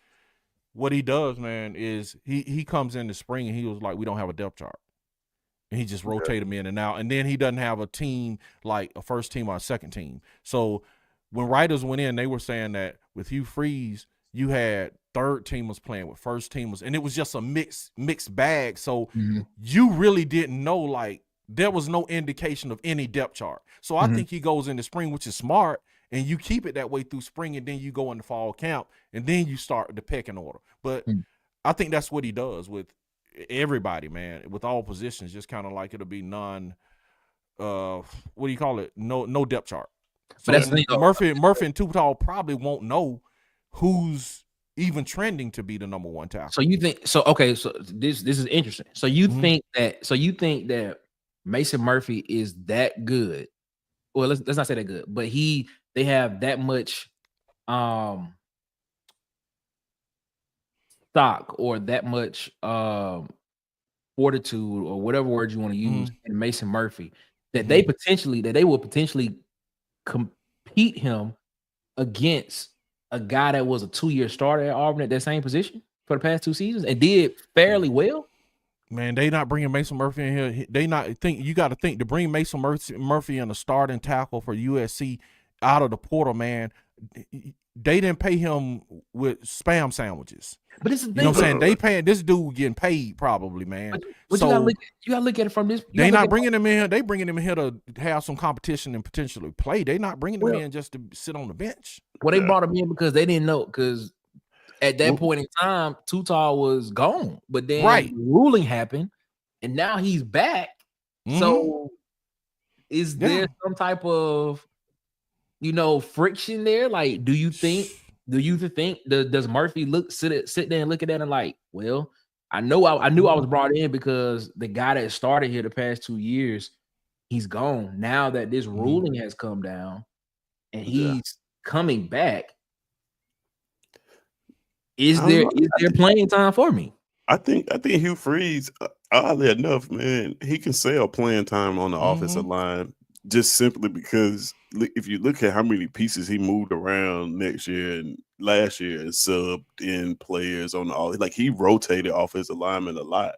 Speaker 6: what he does, man, is he comes in the spring and he was like, we don't have a depth chart. And he just rotate them in and out. And then he doesn't have a team like a first team or a second team. So when writers went in, they were saying that with Hugh Freeze, you had third teamers playing with first teamers, and it was just a mixed bag. So you really didn't know, like, there was no indication of any depth chart. So I think he goes into spring, which is smart, and you keep it that way through spring, and then you go into fall camp, and then you start the pecking order. But I think that's what he does with everybody, man, with all positions, just kind of like it'll be what do you call it? No depth chart. So
Speaker 1: but that's
Speaker 6: Murphy and Tuptal probably won't know who's even trending to be the number one tackle.
Speaker 1: So you think so? Okay, so this is interesting. So you
Speaker 6: Mhm.
Speaker 1: think that Mason Murphy is that good? Well, let's not say that good, but they have that much stock or that much fortitude or whatever word you want to use in Mason Murphy that they will potentially compete him against a guy that was a 2-year starter at Auburn at that same position for the past 2 seasons and did fairly well.
Speaker 6: Man, they not bringing Mason Murphy in here. They not think you got to think to bring Mason Murphy in a starting tackle for USC out of the portal. Man, they didn't pay him with spam sandwiches.
Speaker 1: But this is
Speaker 6: you know what I'm saying. They paying this dude getting paid probably, man.
Speaker 1: But
Speaker 6: so
Speaker 1: you gotta look at it from this.
Speaker 6: They not bringing him in here. They bringing him in here to have some competition and potentially play. They not bringing him in just to sit on the bench.
Speaker 1: Well, they brought him in because they didn't know because at that point in time, Tutal was gone. But then the ruling happened, and now he's back. So is there some type of friction there? Like, do you think does Murphy sit there and look at that and like, well, I knew I was brought in because the guy that started here the past 2 years, he's gone. Now that this ruling has come down and he's coming back, is there playing time for me?
Speaker 5: I think Hugh Freeze, oddly enough, man, he can sell playing time on the offensive line just simply because if you look at how many pieces he moved around next year and last year and subbed in players on like he rotated offensive linemen a lot.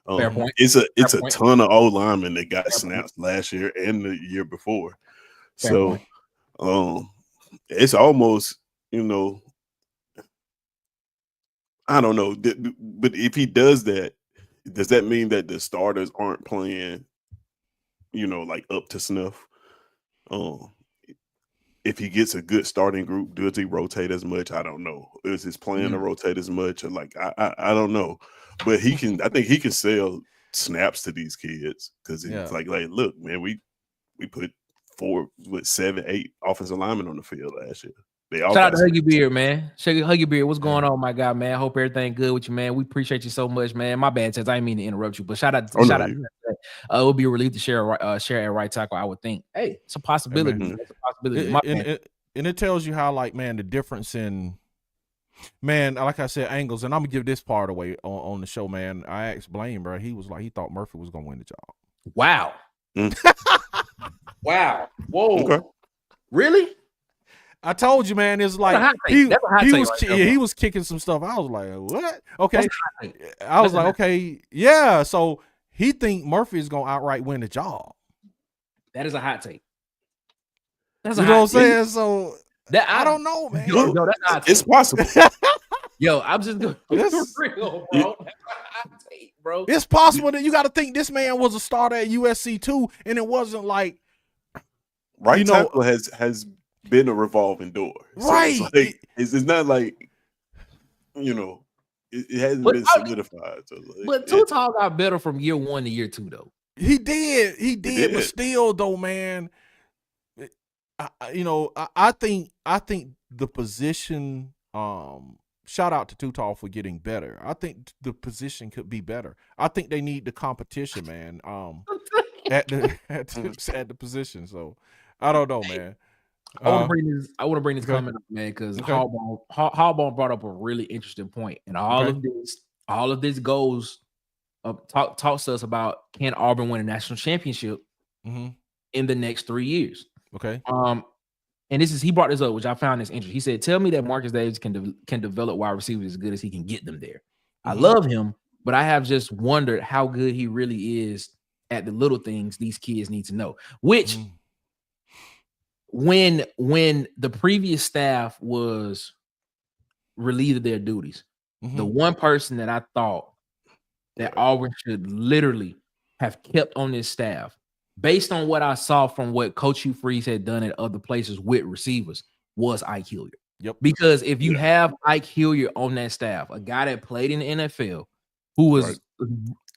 Speaker 1: Fair point.
Speaker 5: It's a ton of old linemen that got snaps last year and the year before.
Speaker 1: Fair
Speaker 5: so it's almost, I don't know, but if he does that, does that mean that the starters aren't playing, like up to snuff? If he gets a good starting group, does he rotate as much? I don't know. Is his plan to rotate as much? Or like I don't know. But I think he can sell snaps to these kids because it's like, look, man, we put 7, 8 offensive linemen on the field last year.
Speaker 1: Shout out to Huggy Beard, man. Huggy Beard, what's going on, my guy, man? Hope everything good with you, man. We appreciate you so much, man. My bad, Tess. I didn't mean to interrupt you, but shout out. It would be a relief to share at right tackle. I would think. Hey, it's a possibility.
Speaker 6: Hey,
Speaker 1: it's a possibility.
Speaker 6: And it tells you how, like, man, the difference in, man, like I said, angles. And I'm gonna give this part away on the show, man. I asked Blaine, bro. He was like, he thought Murphy was gonna win the job.
Speaker 1: Wow. Wow. Whoa.
Speaker 5: Okay.
Speaker 1: Really?
Speaker 6: I told you, man. It's like he was kicking some stuff. I was like, what? Okay. I was like, okay, yeah. So he think Murphy is gonna outright win the job.
Speaker 1: That is a hot take.
Speaker 6: That's you know what I'm saying? So that I don't know, man.
Speaker 1: Yo, that's a hot take.
Speaker 5: It's possible.
Speaker 1: Yo, I'm just going real, bro. That's a hot take, bro.
Speaker 6: It's possible that you got to think this man was a starter at USC too, and it wasn't like
Speaker 5: tackle has been a revolving door, so
Speaker 6: right?
Speaker 5: It's not like it hasn't been solidified. So
Speaker 1: but Tutal got better from year 1 to year 2, though.
Speaker 6: He did, but still, though, man. I think the position. Shout out to Tutal for getting better. I think the position could be better. I think they need the competition, man. At the position. So I don't know, man.
Speaker 1: I want to bring this comment up, man, because Harbaugh brought up a really interesting point, and all of this goes talks to us about, can Auburn win a national championship in the next 3 years?
Speaker 6: Okay.
Speaker 1: And he brought this up, which I found this interesting. He said, "Tell me that Marcus Davis can develop wide receivers as good as he can get them there. I love him, but I have just wondered how good he really is at the little things these kids need to know." Which, when the previous staff was relieved of their duties, the one person that I thought that Auburn should literally have kept on this staff, based on what I saw from what Coach Hugh Freeze had done at other places with receivers, was Ike Hilliard.
Speaker 6: Yep.
Speaker 1: Because if you have Ike Hilliard on that staff, a guy that played in the NFL, who was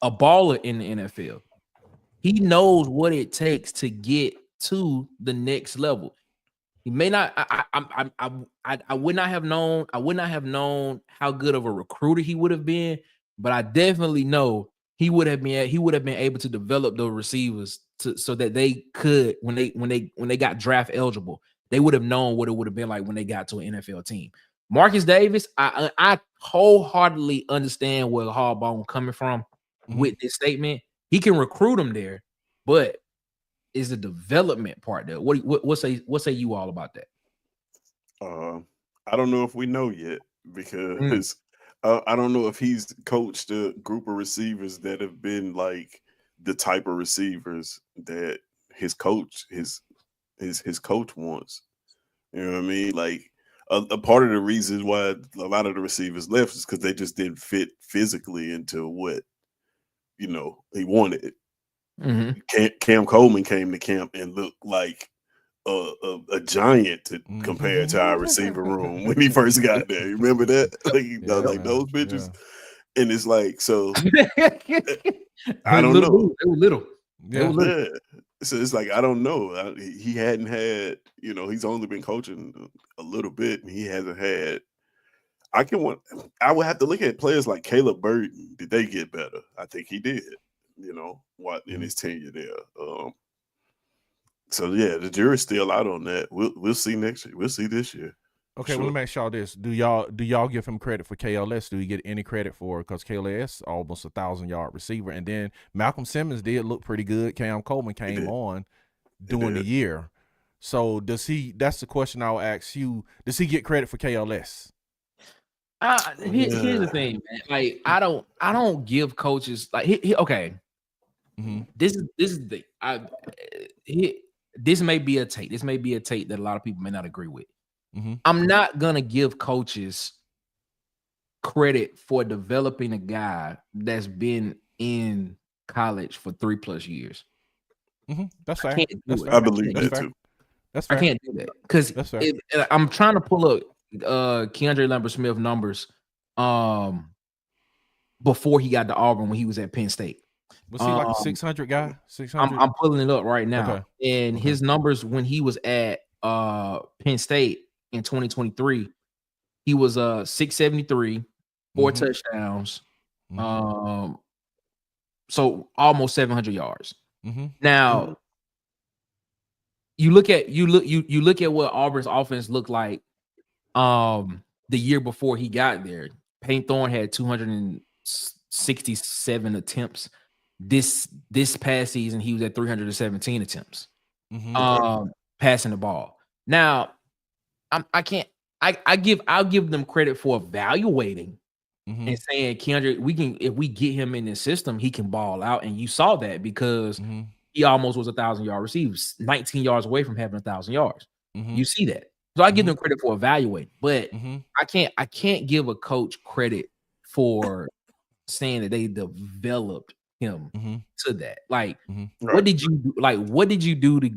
Speaker 1: a baller in the NFL, he knows what it takes to get to the next level. He may not. I would not have known. I would not have known how good of a recruiter he would have been, but I definitely know he would have been. He would have been able to develop the receivers so that they could, when they got draft eligible, they would have known what it would have been like when they got to an NFL team. Marcus Davis, I wholeheartedly understand where Harbaugh coming from with this statement. He can recruit them there, but is the development part there? What say you all about that?
Speaker 5: I don't know if we know yet because I don't know if he's coached a group of receivers that have been like the type of receivers that his coach wants. You know what I mean? Like a part of the reason why a lot of the receivers left is because they just didn't fit physically into what he wanted. Cam Coleman came to camp and looked like a giant compared to our receiver room when he first got there. You remember that? Like those pictures, and it's like so. I don't know.
Speaker 1: They were little.
Speaker 5: Yeah. So it's like I don't know. He hadn't had. He's only been coaching a little bit, and he hasn't had. I would have to look at players like Caleb Burton. Did they get better? I think he did. What in his tenure there. So yeah, the jury's still out on that. We'll see next year. We'll see this year.
Speaker 6: Okay,
Speaker 5: Sure.
Speaker 6: well, let me ask y'all this: Do y'all give him credit for KLS? Do you get any credit for because KLS almost 1,000-yard receiver, and then Malcolm Simmons did look pretty good. Cam Coleman came on during the year. So does he? That's the question I'll ask you. Does he get credit for KLS?
Speaker 1: Here's the thing, man. Like I don't give coaches like okay. This is the this may be a take. This may be a take that a lot of people may not agree with. I'm not gonna give coaches credit for developing a guy that's been in college for 3+ years.
Speaker 6: That's fair.
Speaker 5: I believe that too.
Speaker 6: That's fair.
Speaker 1: I can't do that because I'm trying to pull up Keandre Lambert-Smith numbers before he got to Auburn when he was at Penn State.
Speaker 6: Was he like a 600 guy? 600?
Speaker 1: I'm pulling it up right now. And his numbers when he was at Penn State in 2023, he was 673, 4 touchdowns, so almost 700 yards. Now you look at what Auburn's offense looked like the year before he got there. Payne Thorne had 267 attempts. This past season, he was at 317 attempts passing the ball. Now, I'll give them credit for evaluating and saying, Keandre, if we get him in this system, he can ball out. And you saw that because he almost was 1,000-yard receiver, 19 yards away from having 1,000 yards. You see that. So I give them credit for evaluating, but I can't give a coach credit for saying that they developed him to that. Like, what did you do? Like, what did you do to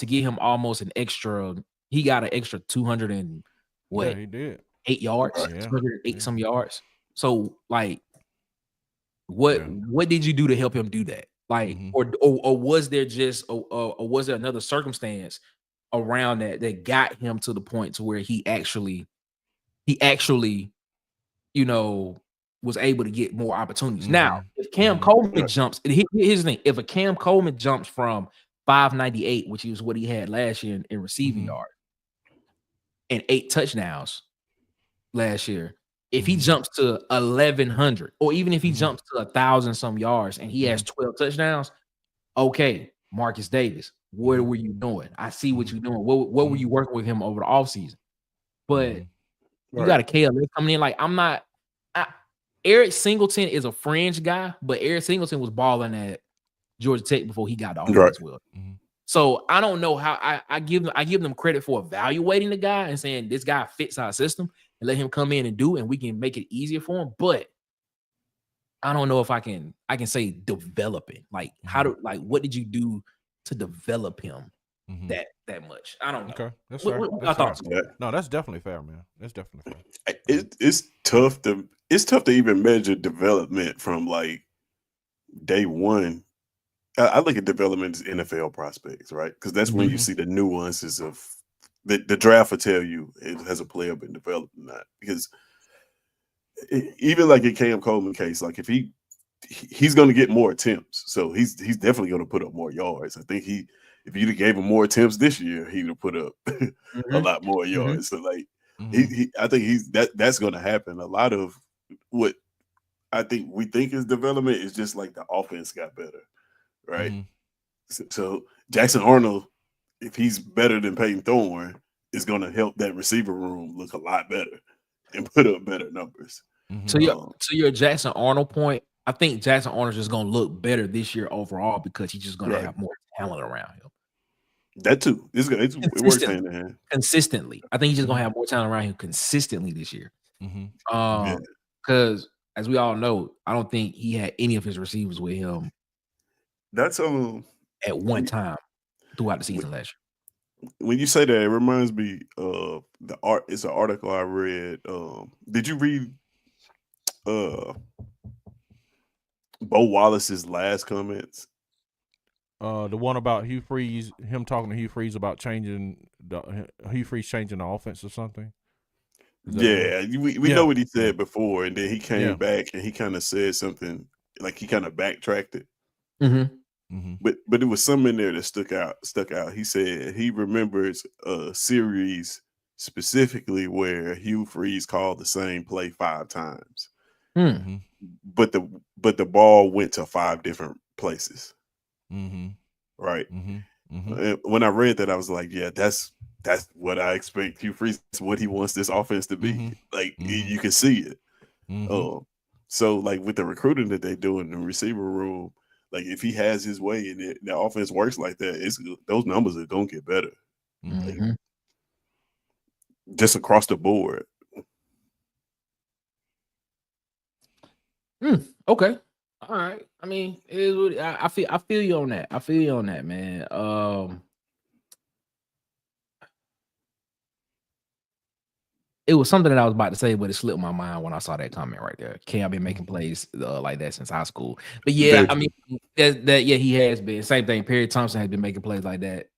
Speaker 1: get him almost an extra? He got an extra 200 and what?
Speaker 6: Yeah, he did
Speaker 1: 8 yards, 208 some yards. So, like, what did you do to help him do that? Like, or was there just or was there another circumstance around that got him to the point to where he actually, was able to get more opportunities. Now, if Cam Coleman jumps, here's the thing: if a Cam Coleman jumps from 598, which is what he had last year in receiving yards, and 8 touchdowns last year, if he jumps to 1,100, or even if he jumps to 1,000 some yards and he has 12 touchdowns, okay, Marcus Davis, what were you doing? I see what you're doing. What were you working with him over the offseason? But you got a KLS coming in. Like, I'm not. Eric Singleton is a fringe guy, but Eric Singleton was balling at Georgia Tech before he got to Auburn as well. So I don't know how I give them credit for evaluating the guy and saying this guy fits our system and let him come in and do, and we can make it easier for him. But I don't know if I can say developing. Like, what did you do to develop him that much? I don't know.
Speaker 6: Okay, that's fair. No, that's definitely fair, man. That's definitely fair.
Speaker 5: It's tough to even measure development from like day one. I look at development as NFL prospects, right? Because that's when you see the nuances of the draft will tell you has a player been developed or not. Because even like in Cam Coleman case, like if he's going to get more attempts, so he's definitely going to put up more yards. I think if you gave him more attempts this year, he would have put up a lot more yards. So like I think that's going to happen. A lot of what I think we think is development is just like the offense got better, right? So Jackson Arnold, if he's better than Peyton Thorne, is going to help that receiver room look a lot better and put up better numbers.
Speaker 1: So your Jackson Arnold point, I think Jackson Arnold's just going to look better this year overall because he's just going to have more talent around him.
Speaker 5: That too. It works hand in hand.
Speaker 1: Consistently. I think he's just going to have more talent around him consistently this year. Because as we all know, I don't think he had any of his receivers with him.
Speaker 5: That's
Speaker 1: at one time throughout the season last year.
Speaker 5: When you say that, it reminds me of it's an article I read. Did you read Bo Wallace's last comments?
Speaker 6: The one about Hugh Freeze, him talking to Hugh Freeze about changing the offense or something.
Speaker 5: Yeah, we know what he said before, and then he came back and he kind of said something like he kind of backtracked it. But it was something in there that stuck out. He said he remembers a series specifically where Hugh Freeze called the same play 5 times, but the ball went to 5 different places. Right. When I read that, I was like, yeah, that's what I expect Hugh Freeze, what he wants this offense to be. Like you can see it. So like with the recruiting that they do in the receiver room, like if he has his way and the offense works like that, those numbers are gonna get better. Like, just across the board.
Speaker 1: Okay. All right. I mean, I feel you on that. I feel you on that, man. It was something that I was about to say, but it slipped my mind when I saw that comment right there. Cam been making plays like that since high school. But yeah, I mean, he has been. Same thing. Perry Thompson has been making plays like that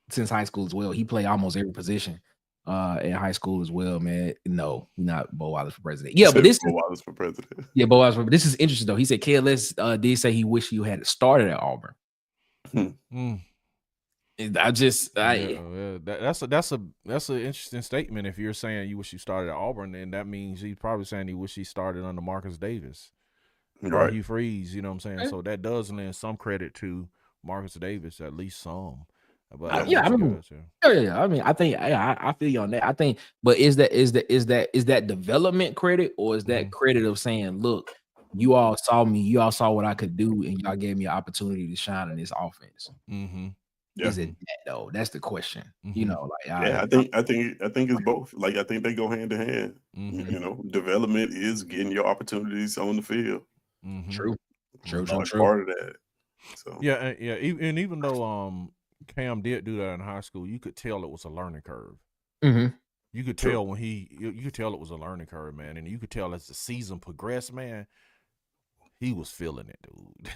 Speaker 1: since high school as well. He played almost every position in high school as well, man. No, not Bo Wallace for president. Yeah, but this
Speaker 5: Bo Wallace for president.
Speaker 1: Yeah, Bo Wallace. This is interesting though. He said KLS did say he wished you had started at Auburn. That's
Speaker 6: an interesting statement. If you're saying you wish you started at Auburn, then that means he's probably saying he wish he started under Marcus Davis, right? Hugh Freeze, you know what I'm saying? So that does lend some credit to Marcus Davis, at least some. But
Speaker 1: I mean, I think I feel you on that. I think, but is that development credit, or is that credit of saying, look, you all saw me, you all saw what I could do, and y'all gave me an opportunity to shine in this offense?
Speaker 5: Yeah.
Speaker 1: Is it that though? That's the question. You know, like
Speaker 5: I think it's both. Like I think they go hand in hand. You know, development is getting your opportunities on the field.
Speaker 1: True.
Speaker 5: Part of that. So
Speaker 6: and even though Cam did do that in high school, you could tell it was a learning curve. You could tell when you could tell it was a learning curve, man, and you could tell as the season progressed, man, he was feeling it, dude.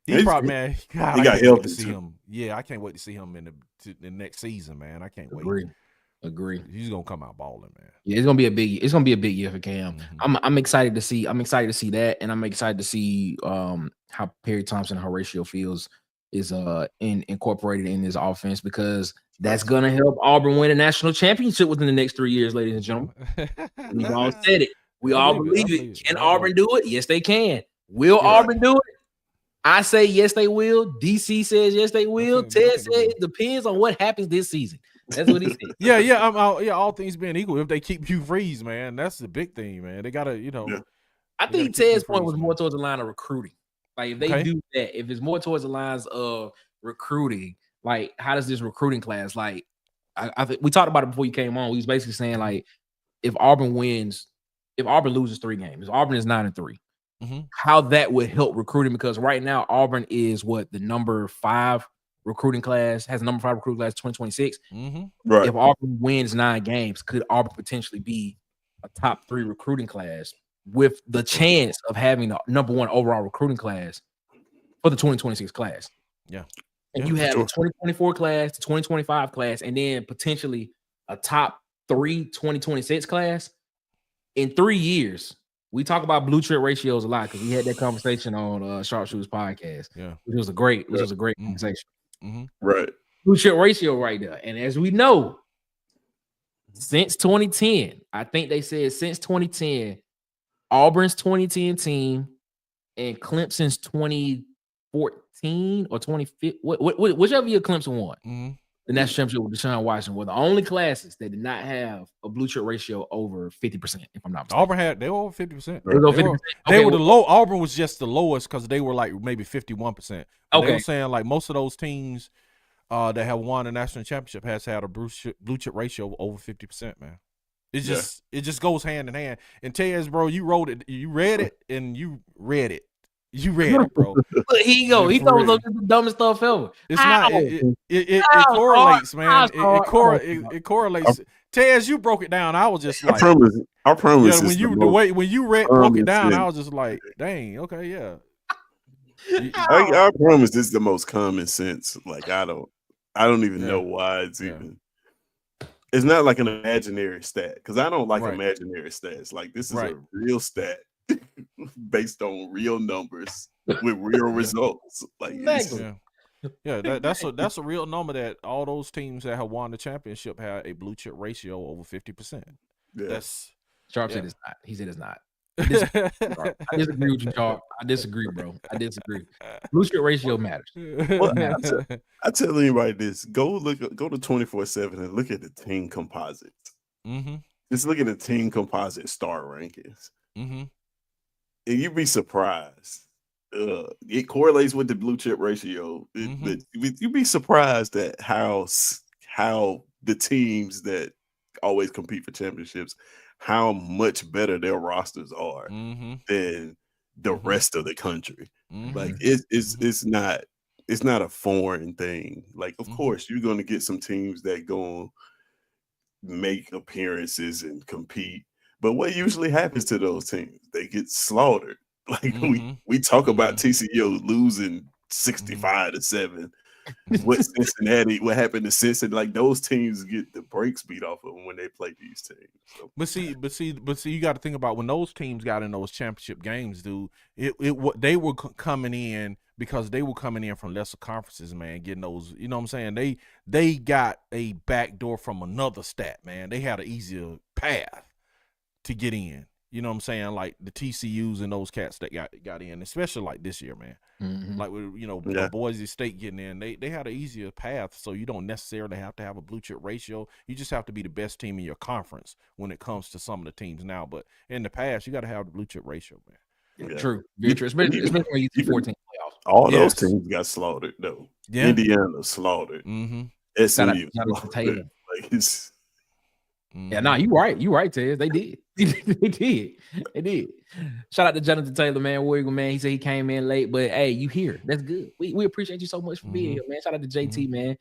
Speaker 6: He probably, man, God,
Speaker 5: he got healthy
Speaker 6: to see him. Yeah, I can't wait to see him in the next season, man. I can't wait.
Speaker 1: Agree.
Speaker 6: He's gonna come out balling, man.
Speaker 1: Yeah, it's gonna be a big year for Cam. I'm excited to see. I'm excited to see that, and I'm excited to see how Perry Thompson and Horatio Fields is incorporated in this offense, because that's gonna help Auburn win a national championship within the next 3 years, ladies and gentlemen. We've all said it. We all believe it. Can Auburn do it? Yes, they can. Will Auburn do it? I say yes, they will. DC says yes, they will. Ted said it depends on what happens this season. That's what he said.
Speaker 6: All things being equal, if they keep Hugh Freeze, man, that's the big thing, man. They gotta,
Speaker 1: I think Ted's point was more towards the line of recruiting. Like if they do that, if it's more towards the lines of recruiting, like how does this recruiting class, like I think we talked about it before you came on. We was basically saying like if Auburn loses 3 games, if Auburn is 9-3. How that would help recruiting, because right now Auburn is the number 5 recruiting class, has a number 5 recruiting class 2026.
Speaker 5: Right.
Speaker 1: If Auburn wins 9 games, could Auburn potentially be a top 3 recruiting class with the chance of having the number 1 overall recruiting class for the 2026 class?
Speaker 6: Yeah.
Speaker 1: And
Speaker 6: Yeah,
Speaker 1: you have
Speaker 5: sure.
Speaker 1: the 2024 class, the 2025 class, and then potentially a top 3 2026 class in 3 years. We talk about blue chip ratios a lot because we had that conversation on Sharpshooters podcast.
Speaker 6: Yeah.
Speaker 1: Which was a great
Speaker 6: Mm.
Speaker 1: conversation.
Speaker 6: Mm-hmm.
Speaker 5: Right.
Speaker 1: Blue chip ratio right there. And as we know, since 2010, I think they said since 2010, Auburn's 2010 team and Clemson's 2014 or 2015, whichever year Clemson won
Speaker 6: Mm-hmm.
Speaker 1: the national championship with Deshaun Watson, were the only classes that did not have a blue chip ratio over 50%, if I'm not mistaken.
Speaker 6: Auburn they were over 50%.
Speaker 1: They were over 50%.
Speaker 6: They
Speaker 1: Okay,
Speaker 6: were the low. Auburn was just the lowest because they were like maybe 51%. They
Speaker 1: Okay.
Speaker 6: were saying like most of those teams that have won a national championship has had a blue chip ratio of over 50%, man. It just goes hand in hand. And Tez, bro, you read it, bro.
Speaker 1: Look, here you go. He thought it was the dumbest stuff ever.
Speaker 6: It's not. It correlates, man. It correlates. Tez, you broke it down. I was just like,
Speaker 5: I promise.
Speaker 6: Yeah, when you broke it down, I was just like, dang, okay, yeah.
Speaker 5: I promise this is the most common sense. Like I don't even know why it's even. It's not like an imaginary stat because I don't like imaginary stats. Like this is a real stat based on real numbers with real results. Like
Speaker 6: that's a real number that all those teams that have won the championship have a blue chip ratio over 50%.
Speaker 5: Yeah.
Speaker 6: That's
Speaker 1: Sharp said it's not. He said it's not. I disagree with you, Sharp. I disagree, bro. I disagree. Blue chip ratio matters.
Speaker 5: Well, I tell anybody this: go to 24/7 and look at the team composites.
Speaker 6: Mm-hmm.
Speaker 5: Just look at the team composite star rankings,
Speaker 6: mm-hmm.
Speaker 5: and you'd be surprised. It correlates with the blue chip ratio, but you'd be surprised at how the teams that always compete for championships, how much better their rosters are than the rest of the country. Like it's not a foreign thing. Like, of course, you're going to get some teams that go make appearances and compete, but what usually happens to those teams? They get slaughtered. Like we talk about TCU losing 65-7. What happened to Cincinnati? Like those teams get the brakes beat off of them when they play these teams. So.
Speaker 6: But see, you got to think about when those teams got in those championship games, dude. They were coming in because they were coming in from lesser conferences, man. Getting those, you know what I'm saying? They got a backdoor from another stat, man. They had an easier path to get in. You know what I'm saying? Like the TCUs and those cats that got in, especially like this year, man. Like with Boise State getting in, they had an easier path, so you don't necessarily have to have a blue chip ratio. You just have to be the best team in your conference when it comes to some of the teams now. But in the past, you got to have the blue chip ratio, man.
Speaker 1: Yeah. True, very true. Especially when you see 14 playoffs.
Speaker 5: All those teams got slaughtered though. Yeah. Indiana slaughtered. SMU.
Speaker 1: Yeah, no, you right, Tez. They did. They did. Shout out to Jonathan Taylor, man. War Eagle, man. He said he came in late, but hey, you here. That's good. We appreciate you so much for being here, man. Shout out to JT, man.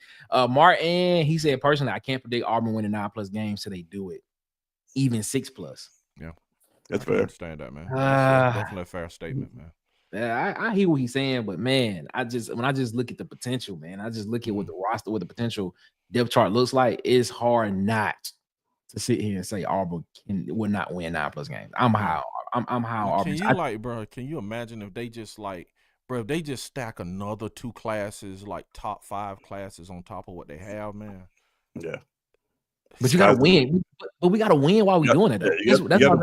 Speaker 1: Martin, he said personally, I can't predict Auburn winning 9+ games till they do it. Even 6+.
Speaker 6: Yeah.
Speaker 5: That's fair.
Speaker 6: I understand that, man. That's definitely a fair statement, man.
Speaker 1: Yeah, I hear what he's saying, but man, when I just look at the potential, man, I just look at what the roster, what the potential depth chart looks like, it's hard not to sit here and say Auburn will not win 9+ games. I'm high Auburn.
Speaker 6: Can you imagine if they just if they just stack another 2 classes, like top 5 classes on top of what they have, man?
Speaker 5: Yeah.
Speaker 1: But you gotta win. But we gotta win while we're doing it. That's why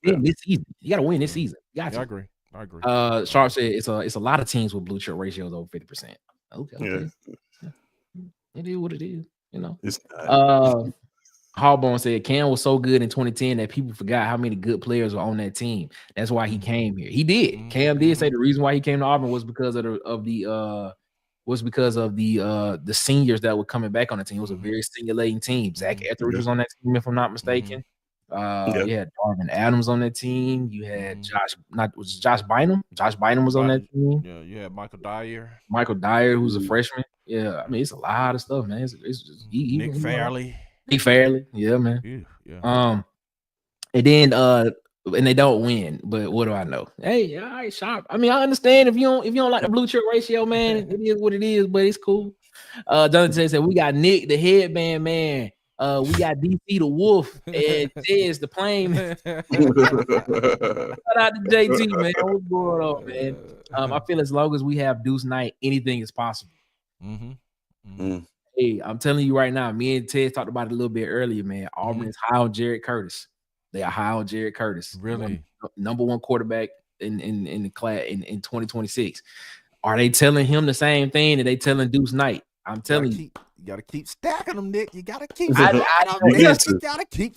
Speaker 1: win this season. You gotta win this season.
Speaker 6: I agree.
Speaker 1: Sharp said it's a lot of teams with blue chip ratios over 50%. Okay. Yeah. It is what it is, you know.
Speaker 5: It's
Speaker 1: Harbaugh said Cam was so good in 2010 that people forgot how many good players were on that team. That's why he came here. He did. Cam did say the reason why he came to Auburn was because of the seniors that were coming back on the team. It was a very stimulating team. Zach Etheridge was on that team, if I'm not mistaken. You had Darvin Adams on that team. You had Josh Bynum. Josh Bynum was on that team.
Speaker 6: Yeah, you had Michael
Speaker 1: Dyer, who's a freshman. Yeah, I mean it's a lot of stuff, man. It's just
Speaker 6: Nick Fairley.
Speaker 1: Nick Fairley, yeah, man.
Speaker 6: Yeah.
Speaker 1: And then and they don't win. But what do I know? Hey, all right, sharp. I mean, I understand if you don't like the blue chip ratio, man. It is what it is, but it's cool. Jonathan said we got Nick the headband man. We got DC the wolf and Tez the plane. Shout out to JT, man. What's going on, man? I feel as long as we have Deuce Knight, anything is possible. Hey, I'm telling you right now, me and Ted talked about it a little bit earlier, man. Auburn is high on Jared Curtis. They are high on Jared Curtis.
Speaker 6: Really?
Speaker 1: Number one quarterback in the class in 2026. Are they telling him the same thing that they telling Deuce Knight? I'm telling you.
Speaker 6: You gotta keep stacking them, Nick. You gotta keep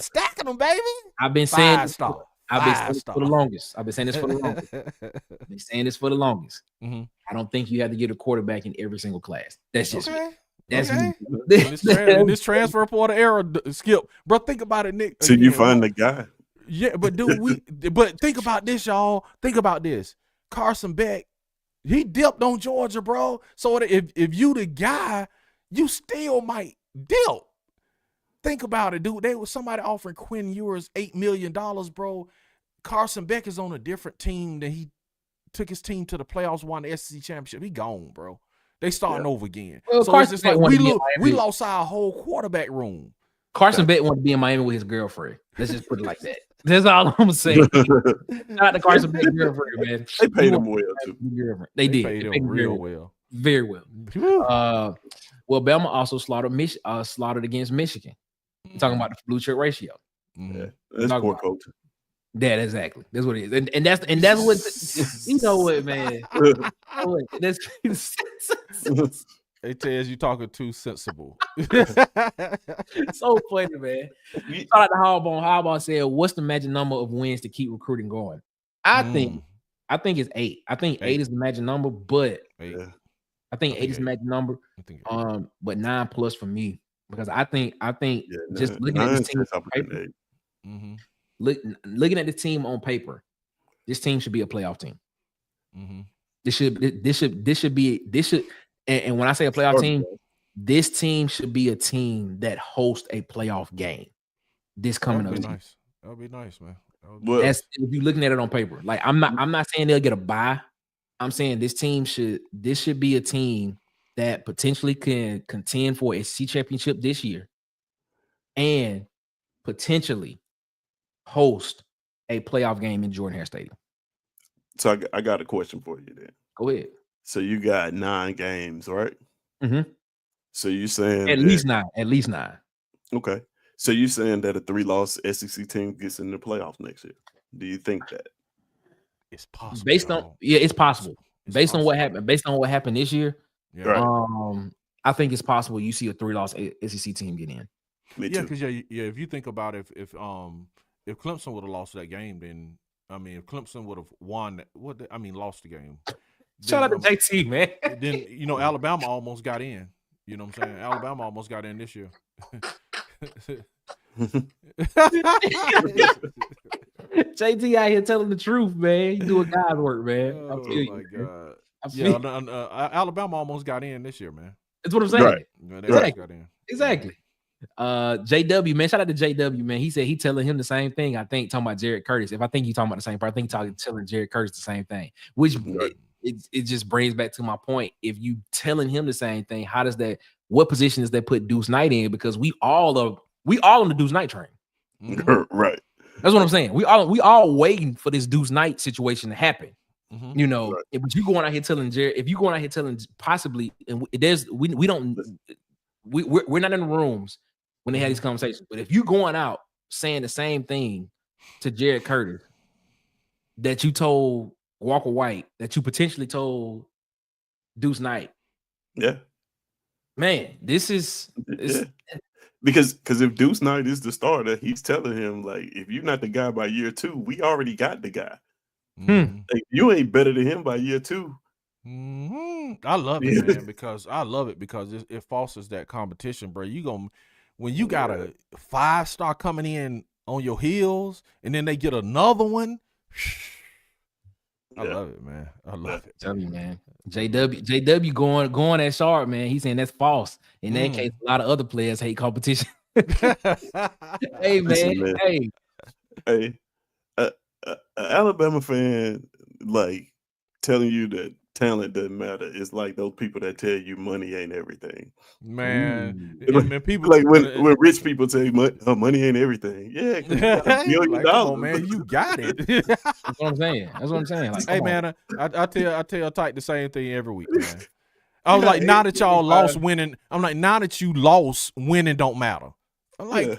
Speaker 1: stacking
Speaker 6: them, baby.
Speaker 1: I've been saying this for the longest. I've been saying this for the longest. I don't think you have to get a quarterback in every single class. That's just That's
Speaker 6: this transfer portal era, Skip, bro. Think about it, Nick.
Speaker 5: So you find the guy.
Speaker 6: Yeah, but but think about this, y'all. Think about this. Carson Beck, he dipped on Georgia, bro. So if you the guy, you still might dip. Think about it, dude. They was somebody offering Quinn Ewers $8 million, bro. Carson Beck is on a different team than he took his team to the playoffs, won the SEC championship. He gone, bro. They starting over again.
Speaker 1: Well,
Speaker 6: so it's just like we lost our whole quarterback room.
Speaker 1: Carson Beck wanted to be in Miami with his girlfriend. Let's just put it like that. That's all I'm saying. Shout out to Carson Beck's girlfriend, man.
Speaker 5: They paid him well too.
Speaker 1: They did.
Speaker 6: Paid him real well.
Speaker 1: Very well. Well, Bama also slaughtered against Michigan. Talking about the blue chip ratio.
Speaker 5: Yeah, that's poor coaching.
Speaker 1: That exactly. That's what it is. And that's what you know what, man.
Speaker 6: They tell you talking too sensible.
Speaker 1: So funny, man. Shout out to Harbaugh. Harbaugh said, "What's the magic number of wins to keep recruiting going?" I think it's 8. I think 8 is the magic number, but I think 8 is the magic number. But 9+ for me, because I think just looking at this team on paper, looking at the team on paper, this team should be a playoff team. This should be. And when I say a playoff team, this team should be a team that hosts a playoff game this coming up.
Speaker 6: Nice. That would be nice, man.
Speaker 1: That's if you're looking at it on paper. Like I'm not saying they'll get a bye. I'm saying this should be a team that potentially can contend for a SEC championship this year and potentially host a playoff game in Jordan-Hare Stadium.
Speaker 5: So I got a question for you then.
Speaker 1: Go ahead.
Speaker 5: So you got 9 games, right? So you saying
Speaker 1: at least 9.
Speaker 5: Okay. So you saying that a 3-loss SEC team gets in the playoffs next year? Do you think that
Speaker 6: it's possible?
Speaker 1: It's possible. Based on what happened this year, I think it's possible you see a 3-loss SEC team get in.
Speaker 6: Because if you think about it, if Clemson would have lost that game, then if Clemson would have won, lost the game.
Speaker 1: Shout out to JT, man.
Speaker 6: Then Alabama almost got in. You know what I'm saying? Alabama almost got in this year.
Speaker 1: JT out here telling the truth, man. You doing God's work, man.
Speaker 6: Oh my God. Alabama almost got in this year, man.
Speaker 1: That's what I'm saying.
Speaker 6: Right.
Speaker 1: Exactly. JW, man. Shout out to JW, man. He said he telling him the same thing. I think talking about Jared Curtis. If I think you talking about the same part, I think telling Jared Curtis the same thing. Which it just brings back to my point. If you telling him the same thing, how does that? What position does that put Deuce Knight in? Because we all on the Deuce Knight train.
Speaker 5: Right.
Speaker 1: That's what I'm saying. We all waiting for this Deuce Knight situation to happen. But you going out here telling Jared, if you going out here telling possibly, and we're not in the rooms when they had these conversations. But if you going out saying the same thing to Jared Curtis that you told Walker White, that you potentially told Deuce Knight, man, this is
Speaker 5: because if Deuce Knight is the starter, he's telling him, like, if you're not the guy by year 2, we already got the guy. Like, you ain't better than him by year 2.
Speaker 6: I love it, man, because it fosters that competition, bro. When you got a 5-star coming in on your heels, and then they get another one. I love it, man. I love it.
Speaker 1: Tell you, man. JW going at sharp, man. He's saying that's false. In that case, a lot of other players hate competition. Hey, man.
Speaker 5: Hey. an Alabama fan like telling you that talent doesn't matter. It's like those people that tell you money ain't everything.
Speaker 6: Man,
Speaker 1: Ooh.
Speaker 6: and people
Speaker 5: Like when rich people tell you money ain't everything. Yeah, 'cause you got $1 billion.
Speaker 6: like, come on, man, you got it.
Speaker 1: That's what I'm saying. That's what I'm saying. Like,
Speaker 6: Hey,
Speaker 1: come on.
Speaker 6: man, I tell Tyke the same thing every week, man. I was
Speaker 5: got
Speaker 6: like, now that y'all
Speaker 5: 8.5.
Speaker 6: lost winning, I'm like, now that you lost, winning don't matter. I'm like,
Speaker 5: Yeah.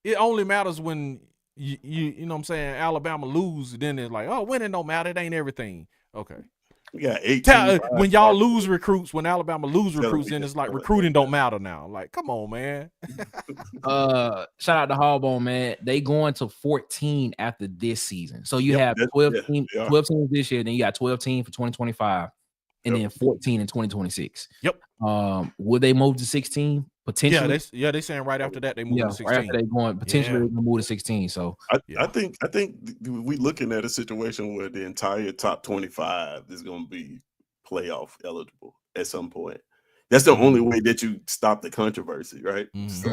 Speaker 6: it only matters when you know what I'm saying, Alabama lose, then it's like, oh, winning don't matter, it ain't everything. Okay.
Speaker 5: We got 18.
Speaker 6: When y'all lose recruits, when Alabama lose
Speaker 5: Telling
Speaker 6: recruits,
Speaker 5: me
Speaker 6: then
Speaker 5: that
Speaker 6: it's like
Speaker 5: talent
Speaker 6: recruiting
Speaker 5: don't
Speaker 6: don't matter now. Like, come on, man.
Speaker 1: Shout out to Hallbone, man. They going to 14 after this season. So you
Speaker 5: Yep,
Speaker 1: have
Speaker 5: that's-
Speaker 1: 12
Speaker 5: yeah,
Speaker 1: teams,
Speaker 5: they are.
Speaker 1: 12 teams this year, then you got 12 teams for 2025, and
Speaker 5: Yep.
Speaker 1: then 14 in 2026.
Speaker 6: Yep.
Speaker 1: Would they move to 16? Potentially.
Speaker 6: They saying right after that they move
Speaker 1: Yeah,
Speaker 6: to 16.
Speaker 1: right after they going, potentially they're gonna move to 16. So
Speaker 5: I think we looking at a situation where the entire top 25 is going to be playoff eligible at some point. That's the only way that you stop the controversy, right? So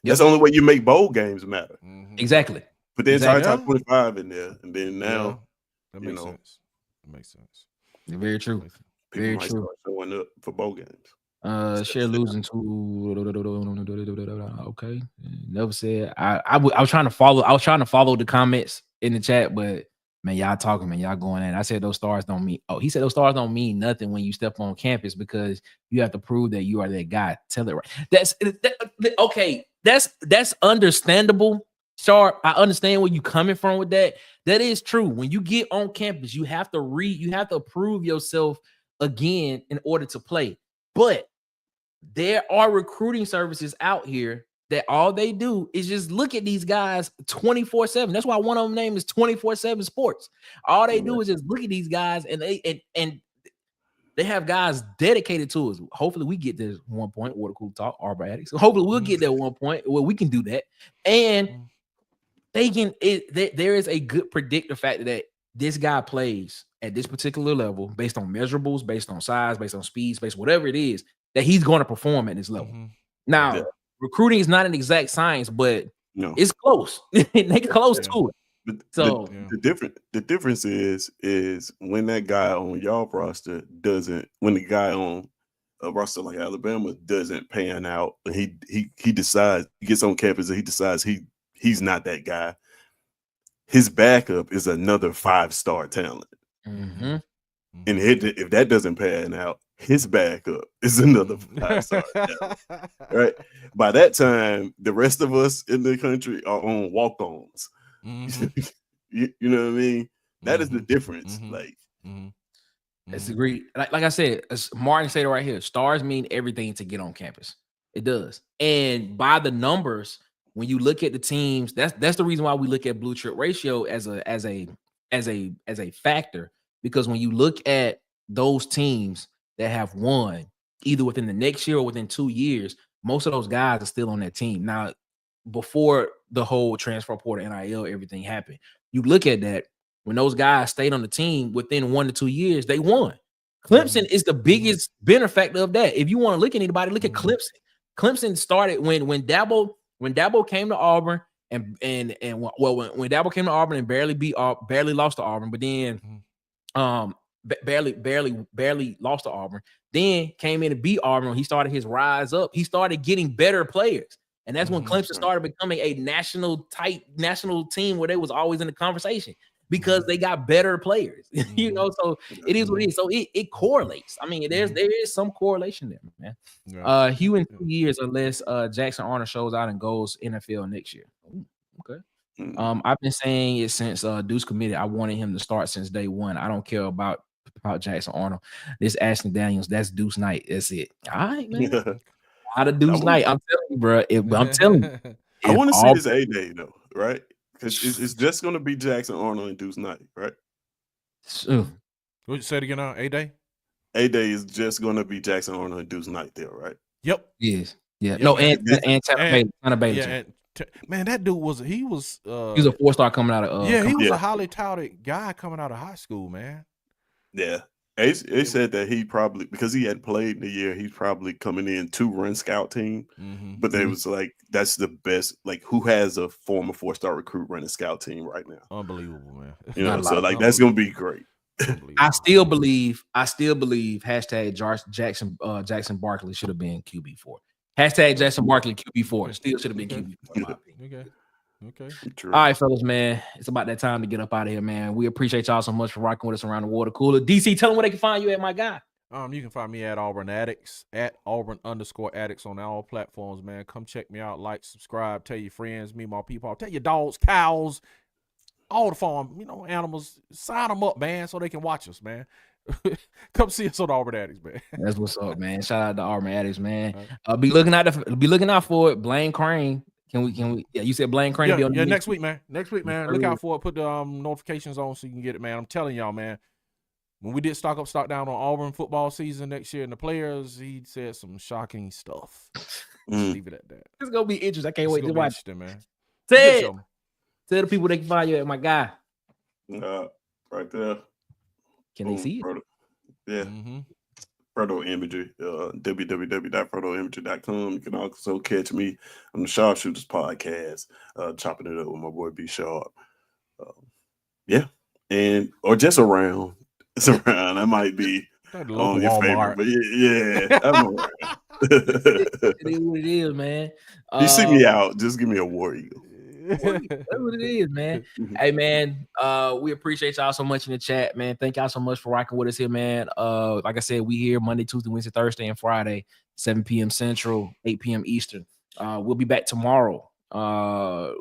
Speaker 5: that's the only way you make bowl games matter.
Speaker 1: exactly.
Speaker 5: Put the entire
Speaker 6: Exactly.
Speaker 5: top 25 in there, and then now
Speaker 6: that
Speaker 5: you
Speaker 6: makes
Speaker 5: know
Speaker 6: sense. That makes sense.
Speaker 1: Very true.
Speaker 5: people
Speaker 1: Very
Speaker 5: might
Speaker 1: true.
Speaker 5: start showing up for bowl games.
Speaker 1: Share losing to okay. Never said I was trying to follow the comments in the chat, but man, y'all talking, man, y'all going in. I said those stars don't mean he said those stars don't mean nothing when you step on campus because you have to prove that you are that guy. Tell it right. Okay, that's understandable. Sharp, I understand where you coming from with that. That is true. When you get on campus, you have to prove yourself again in order to play. But there are recruiting services out here that all they do is just look at these guys 24/7. That's why one of them name is 24/7 Sports. All they do is just look at these guys and they have guys dedicated to us. Hopefully, we get this one point. Water Cool Talk, Arbor Addicts. So hopefully, we'll get that one point where we can do that. And there is a good predictor factor that this guy plays at this particular level based on measurables, based on size, based on speeds, based whatever it is that he's going to perform at this level. Now, recruiting is not an exact science, but it's close. They close to it.
Speaker 5: But
Speaker 1: so
Speaker 5: the difference is when that guy on y'all roster when the guy on a roster like Alabama doesn't pan out, and he decides, he gets on campus and he decides he's not that guy. His backup is another 5-star talent. And if that doesn't pan out, his backup is another 5-star talent. Right? By that time, the rest of us in the country are on walk-ons. You know what I mean? That is the difference. Like,
Speaker 1: That's agreed. Like I said, as Martin said it right here. Stars mean everything to get on campus. It does. And by the numbers, when you look at the teams, that's the reason why we look at blue chip ratio as a factor. Because when you look at those teams that have won either within the next year or within 2 years, most of those guys are still on that team. Now, before the whole transfer portal, NIL, everything happened, you look at that. When those guys stayed on the team within 1 to 2 years, they won. Clemson is the biggest benefactor of that. If you want to look at anybody, look at Clemson. Clemson started when Dabo came to Auburn when Dabo came to Auburn and barely lost to Auburn, but then barely lost to Auburn. Then came in to beat Auburn. He started his rise up. He started getting better players. And that's when Clemson started becoming a national team where they was always in the conversation because they got better players, you know. So it is what it is. So it correlates. I mean, there is some correlation there, man. Hugh in 2 years unless Jackson Arnold shows out and goes NFL next year. Ooh, okay. I've been saying it since Deuce committed. I wanted him to start since day one. I don't care about Jackson Arnold. This Ashton Daniels, that's Deuce Knight. That's it. All right, man. Out of Deuce Knight. I'm telling you, bro. I'm telling you.
Speaker 5: I want to see this A-Day though, right? Because it's just going to be Jackson Arnold and Deuce Knight, right?
Speaker 6: What you say it again now? A-Day?
Speaker 5: A-Day is just going to be Jackson Arnold and Deuce Knight there, right?
Speaker 6: Yep.
Speaker 1: Yes. Yeah.
Speaker 6: Yep.
Speaker 1: No, and Tanner Bailey.
Speaker 6: Yeah, man, that dude was a 4-star
Speaker 1: coming out of
Speaker 6: he was a highly touted guy coming out of high school, man.
Speaker 5: Yeah. They said that he probably, because he hadn't played in a year, he's probably coming in to run scout team. But they was like, that's the best. Like, who has a former 4-star recruit running scout team right now?
Speaker 6: Unbelievable, man.
Speaker 5: You know, so like that's gonna be great.
Speaker 1: I still believe hashtag Jackson Barkley should have been QB4. Hashtag Jackson Barkley QB4 still should have been QB4. In my opinion.
Speaker 6: Okay.
Speaker 5: True.
Speaker 1: All right, fellas, man. It's about that time to get up out of here, man. We appreciate y'all so much for rocking with us around the water cooler. DC, tell them where they can find you at, my guy.
Speaker 6: You can find me at Auburn Addicts, at Auburn_Addicts on all platforms, man. Come check me out, like, subscribe, tell your friends, me, my people, tell your dogs, cows, all the farm, animals, sign them up, man, so they can watch us, man. Come see us on Auburn Addicts, man.
Speaker 1: That's what's up, man. Shout out to Auburn Addicts, man. Be looking out for it. Blaine Crane. Can we? Yeah, you said Blaine Crane.
Speaker 6: Yeah, next week, man. Look out for it. Put the notifications on so you can get it, man. I'm telling y'all, man. When we did stock up, stock down on Auburn football season next year and the players, he said some shocking stuff. Leave it at that.
Speaker 1: It's gonna be interesting. I can't wait to watch
Speaker 6: it, man.
Speaker 1: Tell the people they can find you at, my guy.
Speaker 5: Right there.
Speaker 1: Can they see it?
Speaker 5: Yeah. Proto Imagery, www.protoimagery.com. You can also catch me on the Sharpshooters podcast, chopping it up with my boy B Sharp. Or just around. It's around. That might be on your favorite, but yeah, I'm around.
Speaker 1: It is what it is, man.
Speaker 5: You see me out, just give me a war eagle.
Speaker 1: That's what it is, man. Hey, man, we appreciate y'all so much in the chat, man. Thank y'all so much for rocking with us here, man. Like I said, we here Monday, Tuesday, Wednesday, Thursday, and Friday, 7 p.m. Central, 8 p.m. Eastern. We'll be back tomorrow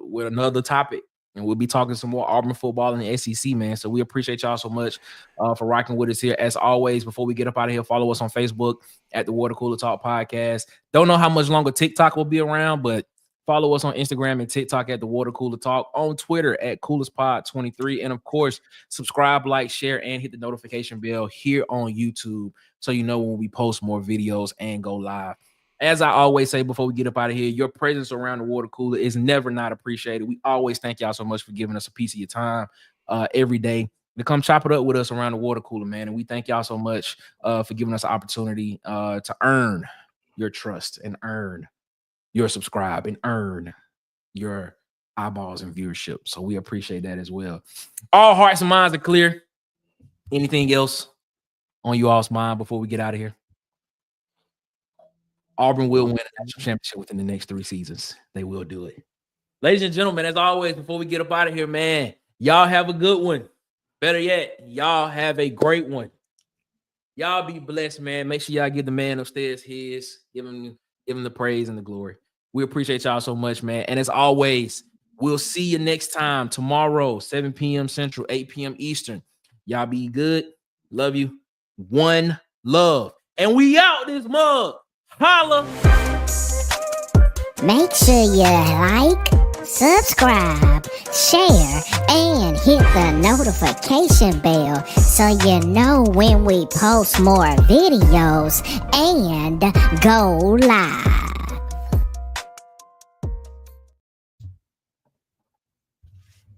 Speaker 1: with another topic, and we'll be talking some more Auburn football in the SEC, man. So we appreciate y'all so much for rocking with us here. As always, before we get up out of here, follow us on Facebook at the Water Cooler Talk Podcast. Don't know how much longer TikTok will be around, but follow us on Instagram and TikTok at the Water Cooler Talk, on Twitter at CoolersPod23, and of course, subscribe, like, share, and hit the notification bell here on YouTube so you know when we post more videos and go live. As I always say before we get up out of here, your presence around the water cooler is never not appreciated. We always thank y'all so much for giving us a piece of your time every day to come chop it up with us around the water cooler, man. And we thank y'all so much for giving us an opportunity to earn your trust and earn your subscribe and earn your eyeballs and viewership. So we appreciate that as well. All hearts and minds are clear. Anything else on you all's mind before we get out of here? Auburn will win a national championship within the next 3 seasons. They will do it. Ladies and gentlemen, as always, before we get up out of here, man, y'all have a good one. Better yet, y'all have a great one. Y'all be blessed, man. Make sure y'all give the man upstairs his. Give him the praise and the glory. We appreciate y'all so much, man. And as always, we'll see you next time tomorrow, 7 p.m. Central, 8 p.m. Eastern. Y'all be good. Love you. One love. And we out this mug. Holla.
Speaker 4: Make sure you like, subscribe, share, and hit the notification bell so you know when we post more videos and go live.